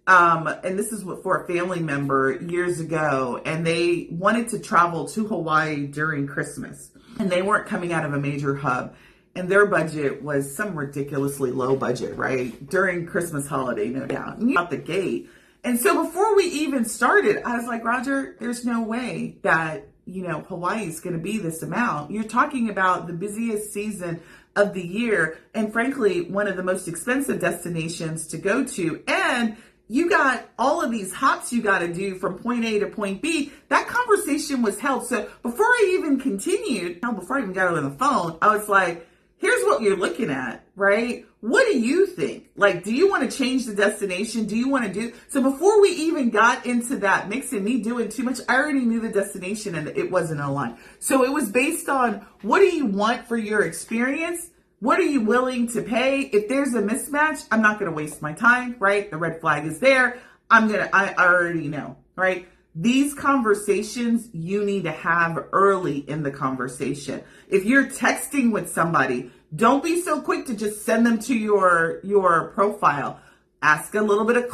and this is for a family member years ago, and they wanted to travel to Hawaii during Christmas, and they weren't coming out of a major hub, and their budget was some ridiculously low budget, right? During Christmas holiday, no doubt. And out the gate. And so before we even started, I was like, Roger, there's no way that, Hawaii is going to be this amount. You're talking about the busiest season of the year and frankly, one of the most expensive destinations to go to. And you got all of these hops you got to do from point A to point B. That conversation was held. So before I even before I even got on the phone, I was like, here's what you're looking at, right? What do you think? Like, do you want to change the destination? Do you want to do? So before we even got into that mix and me doing too much, I already knew the destination and it wasn't aligned. So it was based on, what do you want for your experience? What are you willing to pay? If there's a mismatch, I'm not going to waste my time, right? The red flag is there. I already know, right? These conversations you need to have early in the conversation. If you're texting with somebody, don't be so quick to just send them to your profile. Ask a little bit of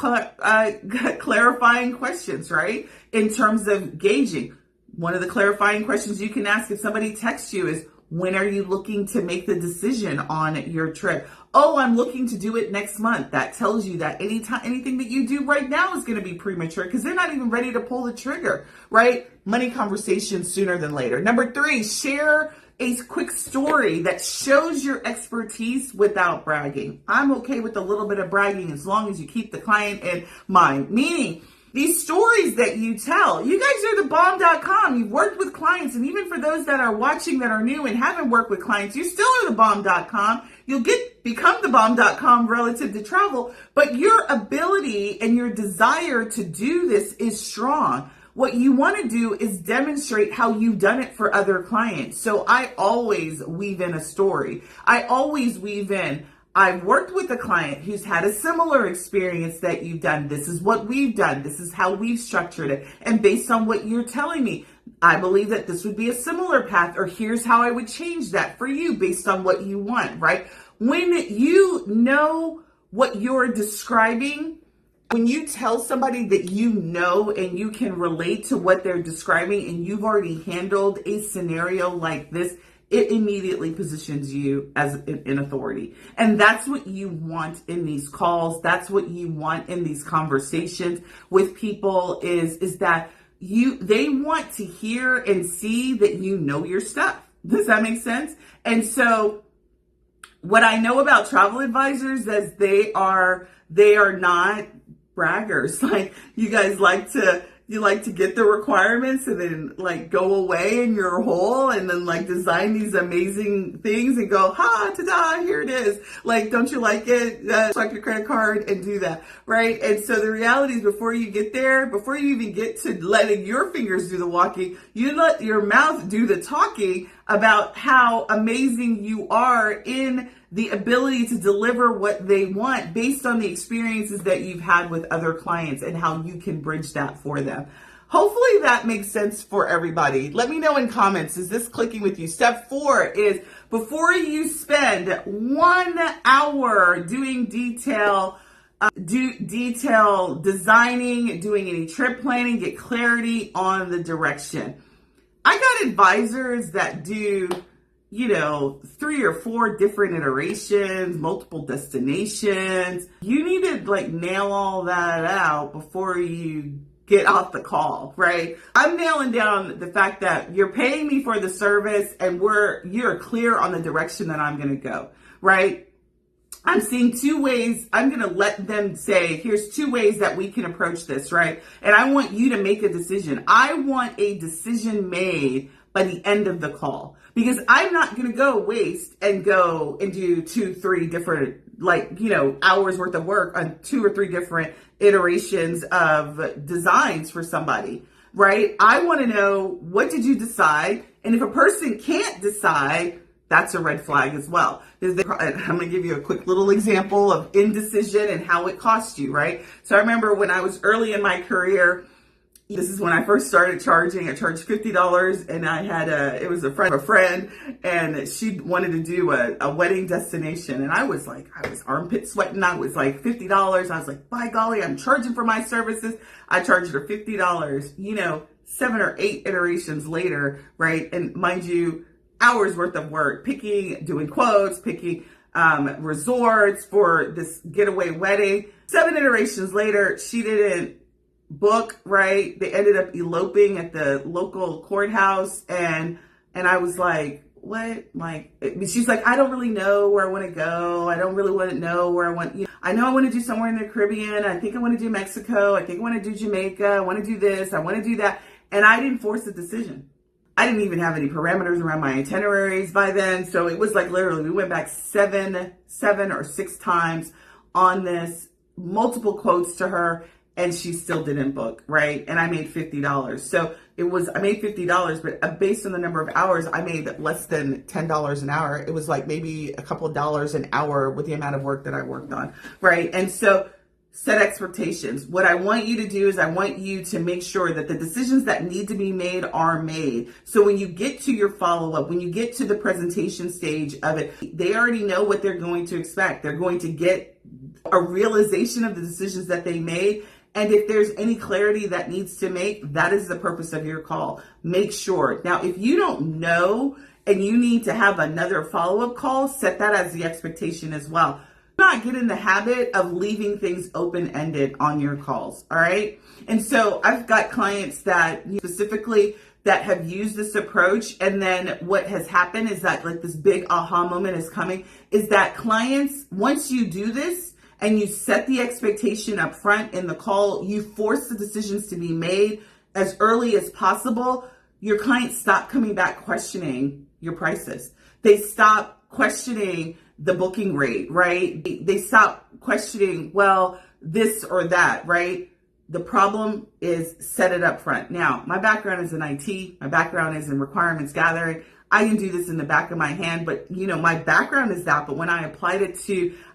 clarifying questions, right? In terms of gauging. One of the clarifying questions you can ask if somebody texts you is, When are you looking to make the decision on your trip? Oh, I'm looking to do it next month. That tells you that anything that you do right now is going to be premature because they're not even ready to pull the trigger, right? Money conversations sooner than later. Number 3, share a quick story that shows your expertise without bragging. I'm okay with a little bit of bragging as long as you keep the client in mind. Meaning, these stories that you tell, you guys are the bomb.com. You've worked with clients, and even for those that are watching that are new and haven't worked with clients, you still are the bomb.com. You'll become the bomb.com relative to travel, but your ability and your desire to do this is strong. What you want to do is demonstrate how you've done it for other clients. So I always weave in a story. I always weave in, I've worked with a client who's had a similar experience that you've done. This is what we've done. This is how we've structured it. And based on what you're telling me, I believe that this would be a similar path, or here's how I would change that for you based on what you want, right? When you know what you're describing, when you tell somebody that you know and you can relate to what they're describing and you've already handled a scenario like this, it immediately positions you as an authority. And that's what you want in these calls. That's what you want in these conversations with people is that they want to hear and see that you know your stuff. Does that make sense? And so what I know about travel advisors is they are not braggers. Like, you guys like to get the requirements and then like go away in your hole and then like design these amazing things and go, ha, ta-da, here it is. Like, don't you like it? Swipe your credit card and do that, right? And so the reality is, before you get there, before you even get to letting your fingers do the walking, you let your mouth do the talking about how amazing you are in the ability to deliver what they want based on the experiences that you've had with other clients and how you can bridge that for them. Hopefully that makes sense for everybody. Let me know in comments, is this clicking with you? Step 4 is, before you spend 1 hour doing detail designing, doing any trip planning, get clarity on the direction. I got advisors that do 3 or 4 different iterations, multiple destinations. You need to like nail all that out before you get off the call, right? I'm nailing down the fact that you're paying me for the service and you're clear on the direction that I'm going to go, right? I'm seeing 2 ways. I'm going to let them say, here's 2 ways that we can approach this, right? And I want you to make a decision. I want a decision made by the end of the call, because I'm not going to go do 2, 3 different, hours worth of work on 2 or 3 different iterations of designs for somebody, right? I want to know, what did you decide? And if a person can't decide, that's a red flag as well. I'm going to give you a quick little example of indecision and how it costs you, right? So I remember when I was early in my career, this is when I first started charging. I charged $50, and I had it was a friend of a friend, and she wanted to do a wedding destination. And I was armpit sweating. I was like, $50. I was like, by golly, I'm charging for my services. I charged her $50, 7 or 8 iterations later, right? And mind you, hours worth of work, doing quotes, picking resorts for this getaway wedding. 7 iterations later, she didn't book, right? They ended up eloping at the local courthouse, and I was like, what? Like, she's like, I don't really know where I want to go. I don't really want to know where I want, I know I want to do somewhere in the Caribbean. I think I want to do Mexico. I think I want to do Jamaica. I want to do this. I want to do that. And I didn't force a decision. I didn't even have any parameters around my itineraries by then. So it was like, literally, we went back 7 or 6 times on this, multiple quotes to her, and she still didn't book, right? And I made $50. So I made $50, but based on the number of hours, I made less than $10 an hour. It was like maybe a couple of dollars an hour with the amount of work that I worked on, right? And so set expectations. What I want you to do is I want you to make sure that the decisions that need to be made are made. So when you get to your follow-up, when you get to the presentation stage of it, they already know what they're going to expect. They're going to get a realization of the decisions that they made, And if there's any clarity that needs to make, that is the purpose of your call. Make sure. Now, if you don't know and you need to have another follow-up call, set that as the expectation as well. Do not get in the habit of leaving things open-ended on your calls, all right? And so I've got clients that specifically that have used this approach, and then what has happened is that like this big aha moment is coming, is that clients, once you do this and you set the expectation up front in the call, you force the decisions to be made as early as possible, your clients stop coming back questioning your prices. They stop questioning the booking rate, right? They stop questioning, well, this or that, right? The problem is set it up front. Now, my background is in IT. My background is in requirements gathering. I can do this in the back of my hand, but my background is that. But when I applied it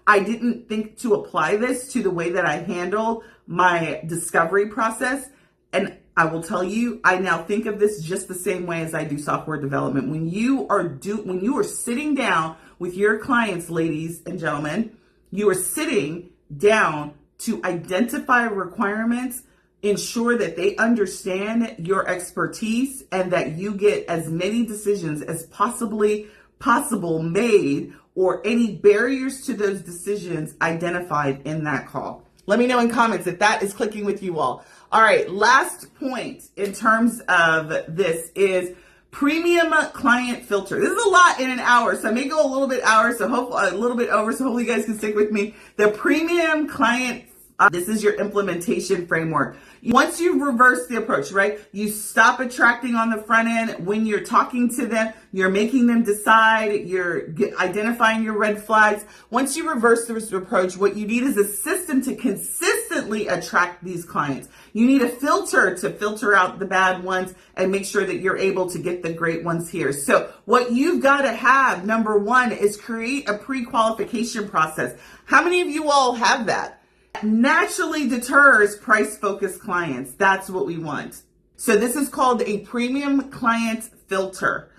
I didn't think to apply this to the way that I handle my discovery process. And I will tell you, I now think of this just the same way as I do software development. When you are sitting down with your clients, ladies and gentlemen, you are sitting down to identify requirements, ensure that they understand your expertise, and that you get as many decisions as possibly possible made, or any barriers to those decisions identified in that call. Let me know in comments if that is clicking with you all. All right, last point in terms of this is premium client filter. This is a lot in an hour, so I may go a little bit over, so hopefully you guys can stick with me. The premium client, this is your implementation framework. Once you reverse the approach, right? You stop attracting on the front end. When you're talking to them, you're making them decide, you're identifying your red flags. Once you reverse this approach, what you need is a system to consistently attract these clients. You need a filter to filter out the bad ones and make sure that you're able to get the great ones here. So what you've got to have, number one, is create a pre-qualification process. How many of you all have that? Naturally deters price-focused clients. That's what we want. So this is called a premium client filter.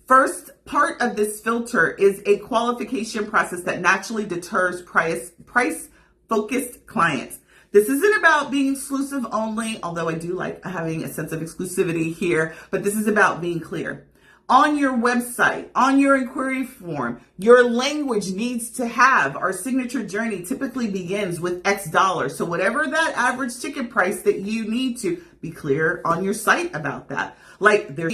First part of this filter is a qualification process that naturally deters price-focused clients. This isn't about being exclusive only, although I do like having a sense of exclusivity here, but this is about being clear. On your website, on your inquiry form, your language needs to have, our signature journey typically begins with X dollars. So whatever that average ticket price that you need to be clear on your site about that. Like there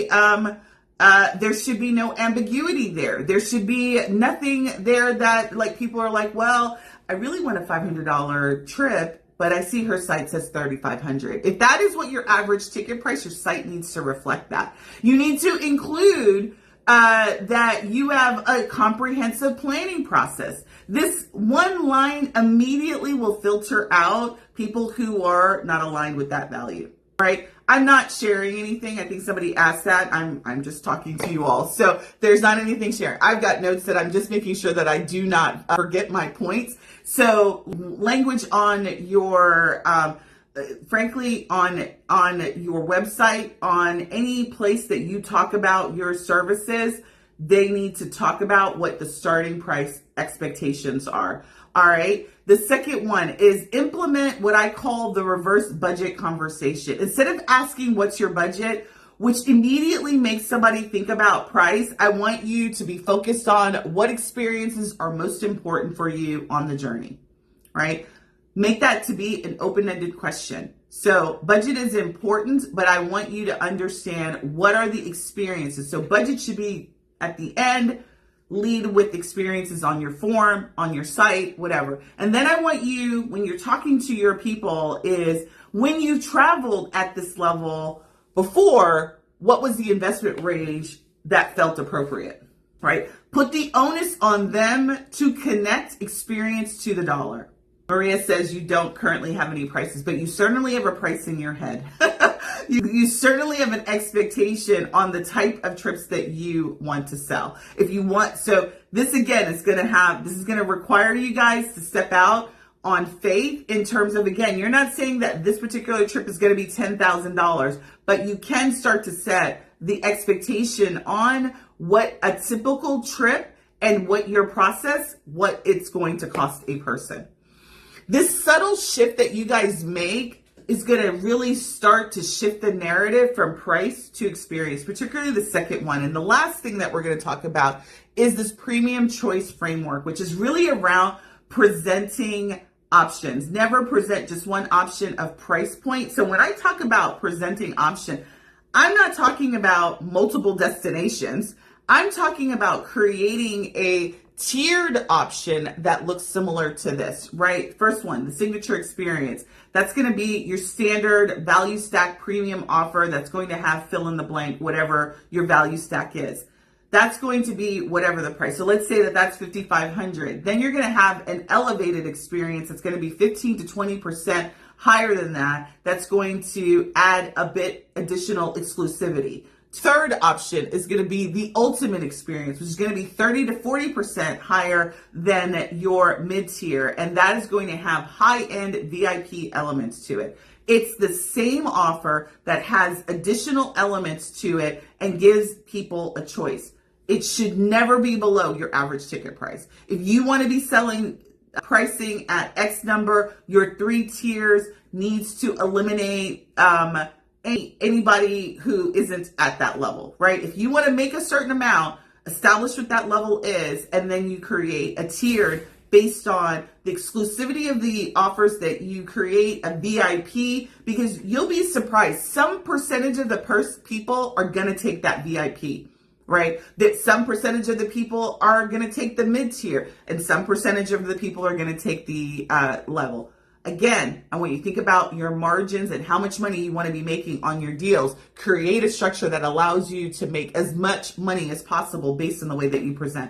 should be no ambiguity there. There should be nothing there that like people are like, well, I really want a $500 trip, but I see her site says $3,500. If that is what your average ticket price, your site needs to reflect that. You need to include that you have a comprehensive planning process. This one line immediately will filter out people who are not aligned with that value, right? I'm not sharing anything. I think somebody asked that. I'm just talking to you all. So there's not anything sharing. I've got notes that I'm just making sure that I do not forget my points. So language on your, frankly, on your website, on any place that you talk about your services, they need to talk about what the starting price expectations are. All right. The second one is implement what I call the reverse budget conversation. Instead of asking what's your budget, which immediately makes somebody think about price, I want you to be focused on what experiences are most important for you on the journey, right? Make that to be an open-ended question. So budget is important, but I want you to understand what are the experiences. So budget should be at the end. Lead with experiences on your form, on your site, whatever. And then I want you, when you're talking to your people, is when you traveled at this level before, what was the investment range that felt appropriate, right? Put the onus on them to connect experience to the dollar. Maria says you don't currently have any prices, but you certainly have a price in your head. You certainly have an expectation on the type of trips that you want to sell. If you want, so this again is going to require you guys to step out on faith in terms of, again, you're not saying that this particular trip is going to be $10,000, but you can start to set the expectation on what a typical trip and what your process, what it's going to cost a person. This subtle shift that you guys make is going to really start to shift the narrative from price to experience, particularly the second one. And the last thing that we're going to talk about is this premium choice framework, which is really around presenting options. Never present just one option of price point. So when I talk about presenting option, I'm not talking about multiple destinations. I'm talking about creating a tiered option that looks similar to this, right? First one, the signature experience. That's going to be your standard value stack premium offer that's going to have fill in the blank, whatever your value stack is. That's going to be whatever the price. So let's say that that's $5,500. Then you're going to have an elevated experience that's going to be 15 to 20% higher than that. That's going to add a bit additional exclusivity. Third option is going to be the ultimate experience, which is going to be 30 to 40% higher than your mid-tier. And that is going to have high-end VIP elements to it. It's the same offer that has additional elements to it and gives people a choice. It should never be below your average ticket price. If you want to be selling pricing at X number, your 3 tiers needs to eliminate anybody who isn't at that level, right? If you want to make a certain amount, establish what that level is, and then you create a tiered based on the exclusivity of the offers that you create, a VIP, because you'll be surprised. Some percentage of the people are going to take that VIP, right? That some percentage of the people are going to take the mid-tier, and some percentage of the people are going to take the level. Again, I want you to think about your margins and how much money you want to be making on your deals. Create a structure that allows you to make as much money as possible based on the way that you present.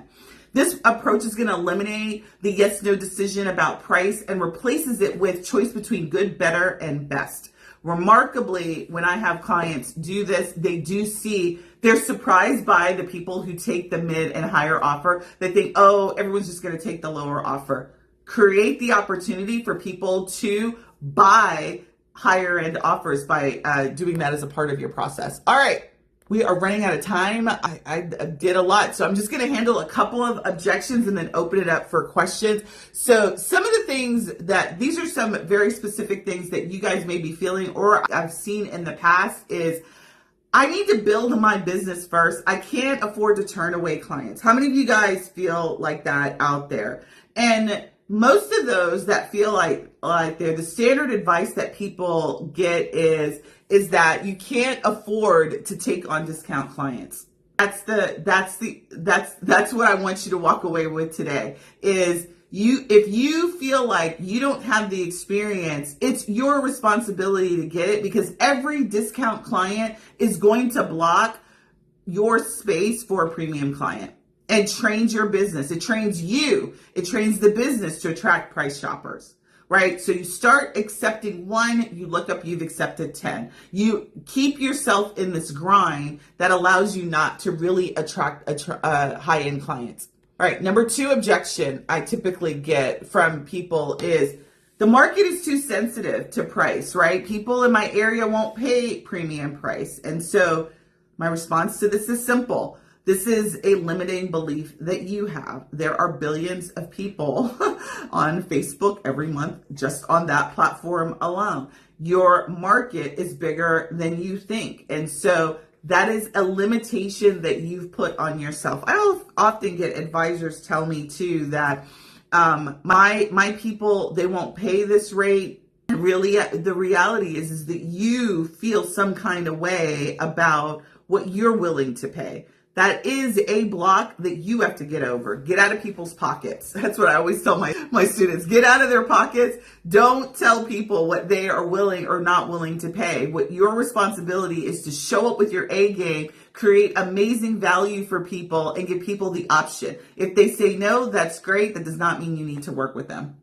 This approach is going to eliminate the yes-no decision about price and replaces it with choice between good, better, and best. Remarkably, when I have clients do this, they're surprised by the people who take the mid and higher offer. They think, oh, everyone's just going to take the lower offer. Create the opportunity for people to buy higher end offers by doing that as a part of your process. All right, we are running out of time. I did a lot, so I'm just going to handle a couple of objections and then open it up for questions. So some of the things these are some very specific things that you guys may be feeling or I've seen in the past is, I need to build my business first. I can't afford to turn away clients. How many of you guys feel like that out there? And most of those that feel like they're the standard advice that people get is that you can't afford to take on discount clients. That's what I want you to walk away with today is if you feel like you don't have the experience, it's your responsibility to get it, because every discount client is going to block your space for a premium client. And trains your business. It trains you. It trains the business to attract price shoppers, right? So you start accepting 1, you look up, you've accepted 10. You keep yourself in this grind that allows you not to really attract high-end clients. All right, number 2 objection I typically get from people is the market is too sensitive to price, right? People in my area won't pay premium price. And so my response to this is simple. This is a limiting belief that you have. There are billions of people on Facebook every month, just on that platform alone. Your market is bigger than you think. And so that is a limitation that you've put on yourself. I often get advisors tell me too that my people, they won't pay this rate. And really, the reality is that you feel some kind of way about what you're willing to pay. That is a block that you have to get over. Get out of people's pockets. That's what I always tell my students. Get out of their pockets. Don't tell people what they are willing or not willing to pay. What your responsibility is to show up with your A game, create amazing value for people, and give people the option. If they say no, that's great. That does not mean you need to work with them.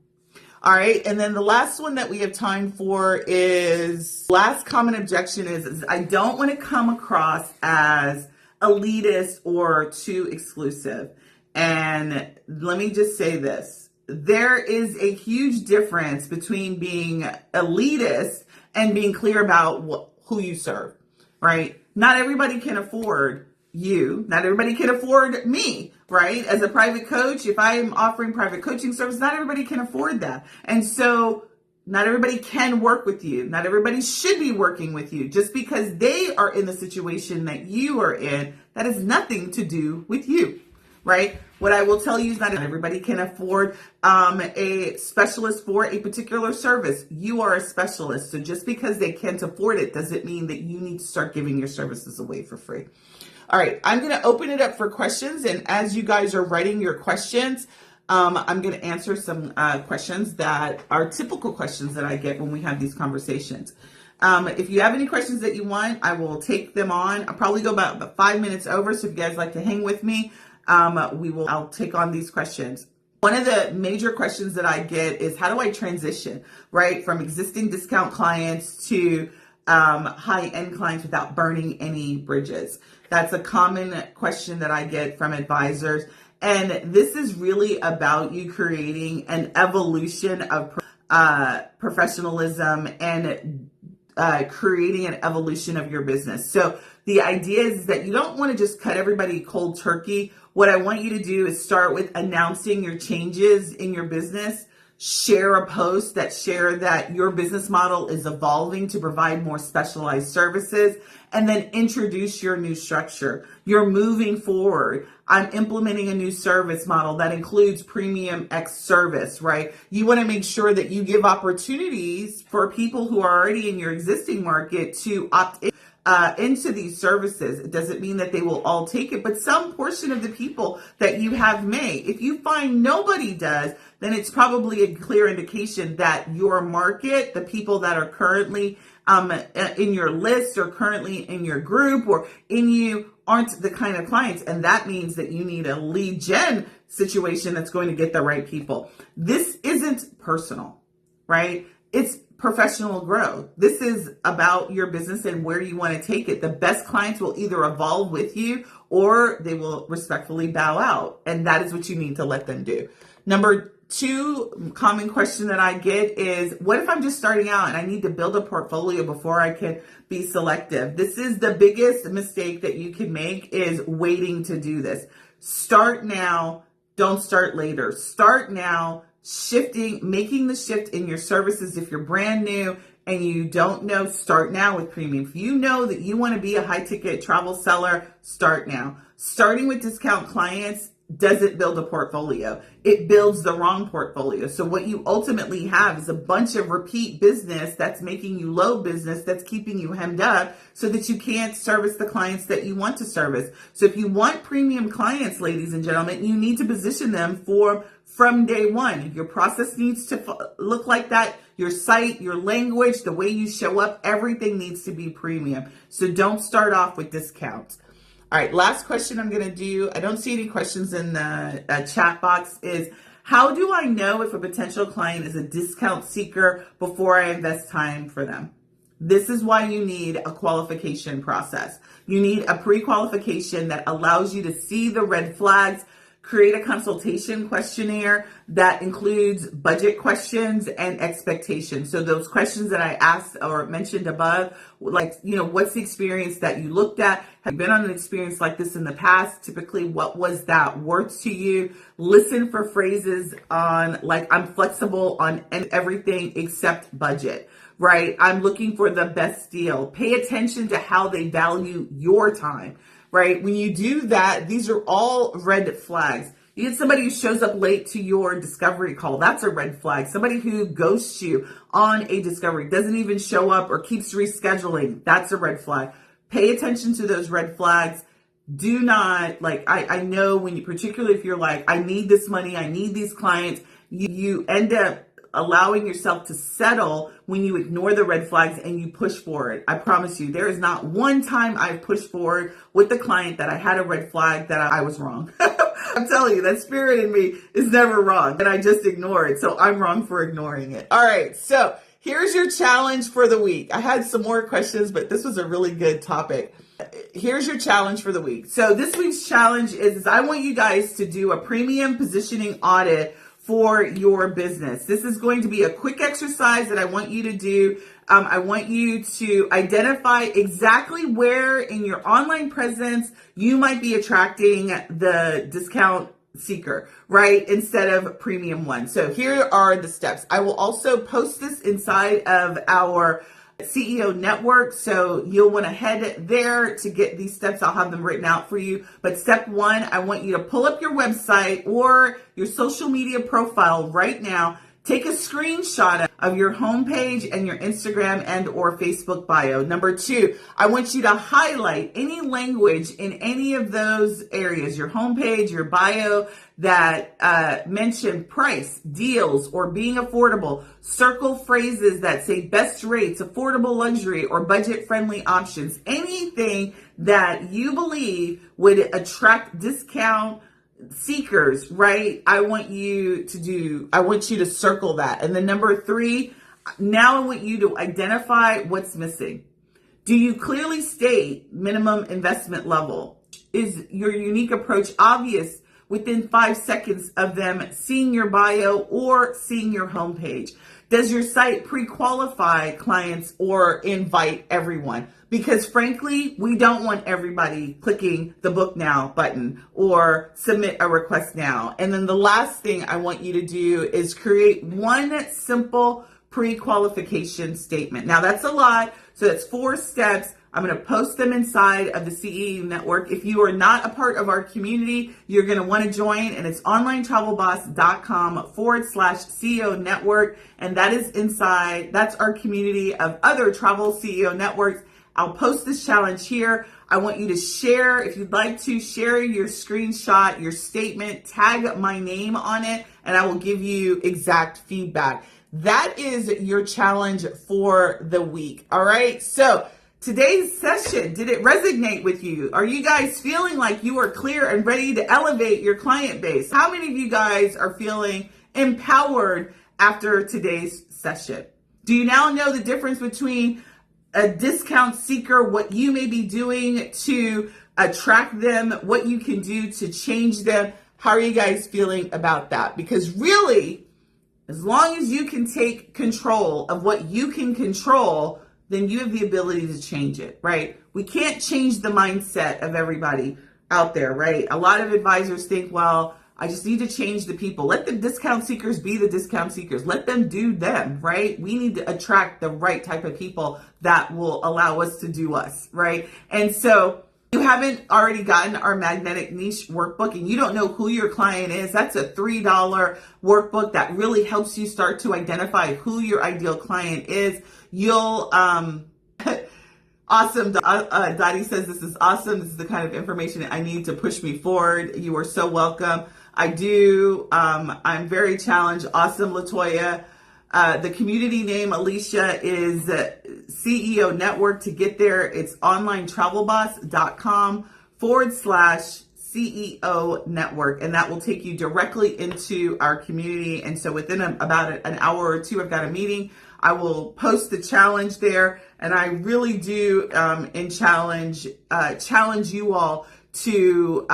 All right. And then the last one that we have time for is, last common objection is I don't want to come across as elitist or too exclusive. And let me just say this. There is a huge difference between being elitist and being clear about who you serve, right? Not everybody can afford you. Not everybody can afford me, right? As a private coach, if I'm offering private coaching service, not everybody can afford that. And so Not everybody can work with you. Not everybody should be working with you. Just because they are in the situation that you are in, that has nothing to do with you, right? What I will tell you is not everybody can afford a specialist for a particular service. You are a specialist. So just because they can't afford it doesn't mean that you need to start giving your services away for free. All right, I'm going to open it up for questions. And as you guys are writing your questions, I'm going to answer some questions that are typical questions that I get when we have these conversations. If you have any questions that you want, I will take them on. I'll probably go about 5 minutes over. So if you guys like to hang with me, I'll take on these questions. One of the major questions that I get is how do I transition, right, from existing discount clients to high-end clients without burning any bridges? That's a common question that I get from advisors. And this is really about you creating an evolution of professionalism and creating an evolution of your business. So the idea is that you don't want to just cut everybody cold turkey. What I want you to do is start with announcing your changes in your business. Share a post share that your business model is evolving to provide more specialized services, and then introduce your new structure. You're moving forward. I'm implementing a new service model that includes premium X service, right? You want to make sure that you give opportunities for people who are already in your existing market to opt in into these services. It doesn't mean that they will all take it, but some portion of the people that you have may. If you find nobody does, then it's probably a clear indication that your market, the people that are currently in your list or currently in your group or in you, aren't the kind of clients. And that means that you need a lead gen situation that's going to get the right people. This isn't personal, right? It's professional growth. This is about your business and where you want to take it. The best clients will either evolve with you or they will respectfully bow out. And that is what you need to let them do. Number two common question that I get is, what if I'm just starting out and I need to build a portfolio before I can be selective? This is the biggest mistake that you can make, is waiting to do this. Start now. Don't start later. Start now. Making the shift in your services. If you're brand new and you don't know, start now with premium. If you know that you want to be a high ticket travel seller, start now. Starting with discount clients doesn't build a portfolio. It builds the wrong portfolio. So what you ultimately have is a bunch of repeat business that's making you low business, that's keeping you hemmed up so that you can't service the clients that you want to service. So if you want premium clients, ladies and gentlemen, you need to position them from day one. Your process needs to look like that. Your site, your language, the way you show up, everything needs to be premium. So don't start off with discounts. All right, last question I'm going to do. I don't see any questions in the chat box. Is how do I know if a potential client is a discount seeker before I invest time for them? This is why you need a qualification process. You need a pre-qualification that allows you to see the red flags. Create a consultation questionnaire that includes budget questions and expectations. So those questions that I asked or mentioned above, like, what's the experience that you looked at? Have you been on an experience like this in the past? Typically, what was that worth to you? Listen for phrases on, like, I'm flexible on everything except budget, right? I'm looking for the best deal. Pay attention to how they value your time. Right? When you do that, these are all red flags. You get somebody who shows up late to your discovery call. That's a red flag. Somebody who ghosts you on a discovery, doesn't even show up or keeps rescheduling. That's a red flag. Pay attention to those red flags. Do not, I know when you, particularly if you're like, I need this money, I need these clients, you end up allowing yourself to settle when you ignore the red flags and you push forward. I promise you, there is not one time I've pushed forward with the client that I had a red flag that I was wrong. I'm telling you, that spirit in me is never wrong, and I just ignore it. So I'm wrong for ignoring it. All right, so here's your challenge for the week. I had some more questions, but this was a really good topic. Here's your challenge for the week. So this week's challenge is I want you guys to do a premium positioning audit for your business. This is going to be a quick exercise that I want you to do. I want you to identify exactly where in your online presence you might be attracting the discount seeker, right? Instead of premium one. So here are the steps. I will also post this inside of our CEO network. So you'll want to head there to get these steps. I'll have them written out for you. But step one, I want you to pull up your website or your social media profile right now. Take a screenshot of your homepage and your Instagram and or Facebook bio. Number two, I want you to highlight any language in any of those areas, your homepage, your bio, that mention price, deals, or being affordable. Circle phrases that say best rates, affordable luxury, or budget-friendly options. Anything that you believe would attract discount seekers, right? I want you to circle that. And then number three, now I want you to identify what's missing. Do you clearly state minimum investment level? Is your unique approach obvious within 5 seconds of them seeing your bio or seeing your homepage? Does your site pre-qualify clients or invite everyone? Because frankly, we don't want everybody clicking the book now button or submit a request now. And then the last thing I want you to do is create one simple pre-qualification statement. Now that's a lot. So that's 4 steps. I'm going to post them inside of the CEU network. If you are not a part of our community, you're going to want to join, and it's onlinetravelboss.com/CEO network. And that is inside, that's our community of other travel CEO networks. I'll post this challenge here. I want you to share, if you'd like to, share your screenshot, your statement, tag my name on it, and I will give you exact feedback. That is your challenge for the week. All right. So today's session, did it resonate with you? Are you guys feeling like you are clear and ready to elevate your client base? How many of you guys are feeling empowered after today's session? Do you now know the difference between a discount seeker, what you may be doing to attract them, what you can do to change them? How are you guys feeling about that? Because really, as long as you can take control of what you can control, then you have the ability to change it, right? We can't change the mindset of everybody out there, right? A lot of advisors think, well, I just need to change the people. Let the discount seekers be the discount seekers. Let them do them, right? We need to attract the right type of people that will allow us to do us, right? And so you haven't already gotten our magnetic niche workbook and you don't know who your client is. That's a $3 workbook that really helps you start to identify who your ideal client is. You'll, awesome. Dottie says, this is awesome. This is the kind of information I need to push me forward. You are so welcome. I do. I'm very challenged. Awesome, Latoya. The community name, Alicia, is CEO Network. To get there, it's onlinetravelboss.com/CEO Network. And that will take you directly into our community. And so within about an hour or two, I've got a meeting. I will post the challenge there. And I really do challenge you all to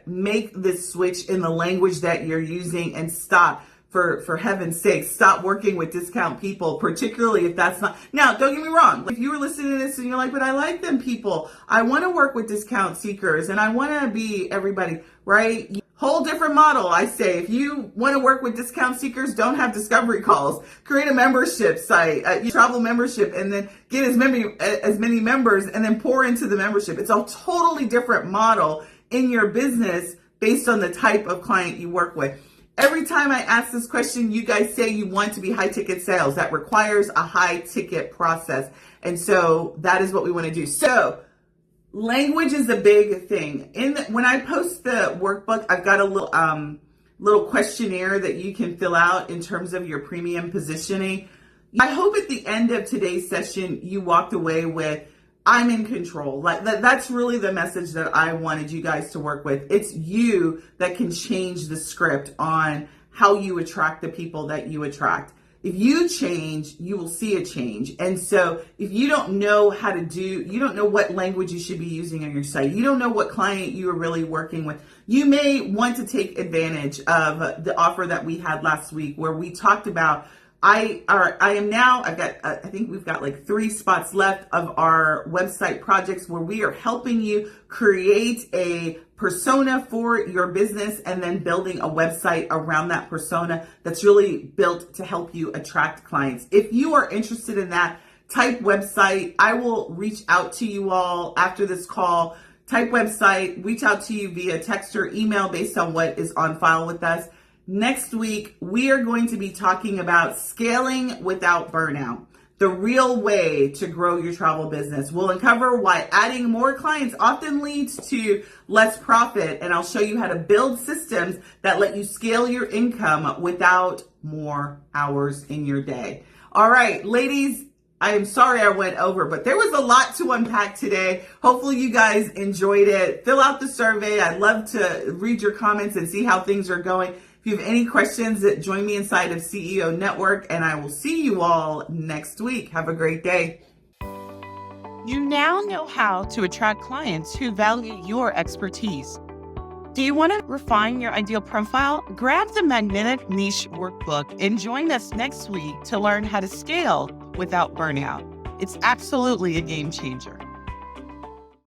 make this switch in the language that you're using and stop. For heaven's sake, stop working with discount people, particularly if that's not. Now, don't get me wrong. If you were listening to this and you're like, but I like them people. I want to work with discount seekers and I want to be everybody, right? Whole different model, I say. If you want to work with discount seekers, don't have discovery calls. Create a membership site, travel membership, and then get as many members and then pour into the membership. It's a totally different model in your business based on the type of client you work with. Every time I ask this question, you guys say you want to be high ticket sales. That requires a high ticket process. And so that is what we want to do. So language is a big thing. When I post the workbook, I've got a little questionnaire that you can fill out in terms of your premium positioning. I hope at the end of today's session, you walked away with, I'm in control. Like that's really the message that I wanted you guys to work with. It's you that can change the script on how you attract the people that you attract. If you change, you will see a change. And so if you don't know how to you don't know what language you should be using on your site, you don't know what client you are really working with, you may want to take advantage of the offer that we had last week where we talked about I think we've got like 3 spots left of our website projects where we are helping you create a persona for your business and then building a website around that persona that's really built to help you attract clients. If you are interested in that, type website. I will reach out to you all after this call. Type website, reach out to you via text or email based on what is on file with us. Next week, we are going to be talking about scaling without burnout, the real way to grow your travel business. We'll uncover why adding more clients often leads to less profit, and I'll show you how to build systems that let you scale your income without more hours in your day. All right, ladies, I am sorry I went over, but there was a lot to unpack today. Hopefully you guys enjoyed it. Fill out the survey. I'd love to read your comments and see how things are going. If you have any questions, join me inside of CEO Network, and I will see you all next week. Have a great day. You now know how to attract clients who value your expertise. Do you want to refine your ideal profile? Grab the Magnetic Niche Workbook and join us next week to learn how to scale without burnout. It's absolutely a game changer.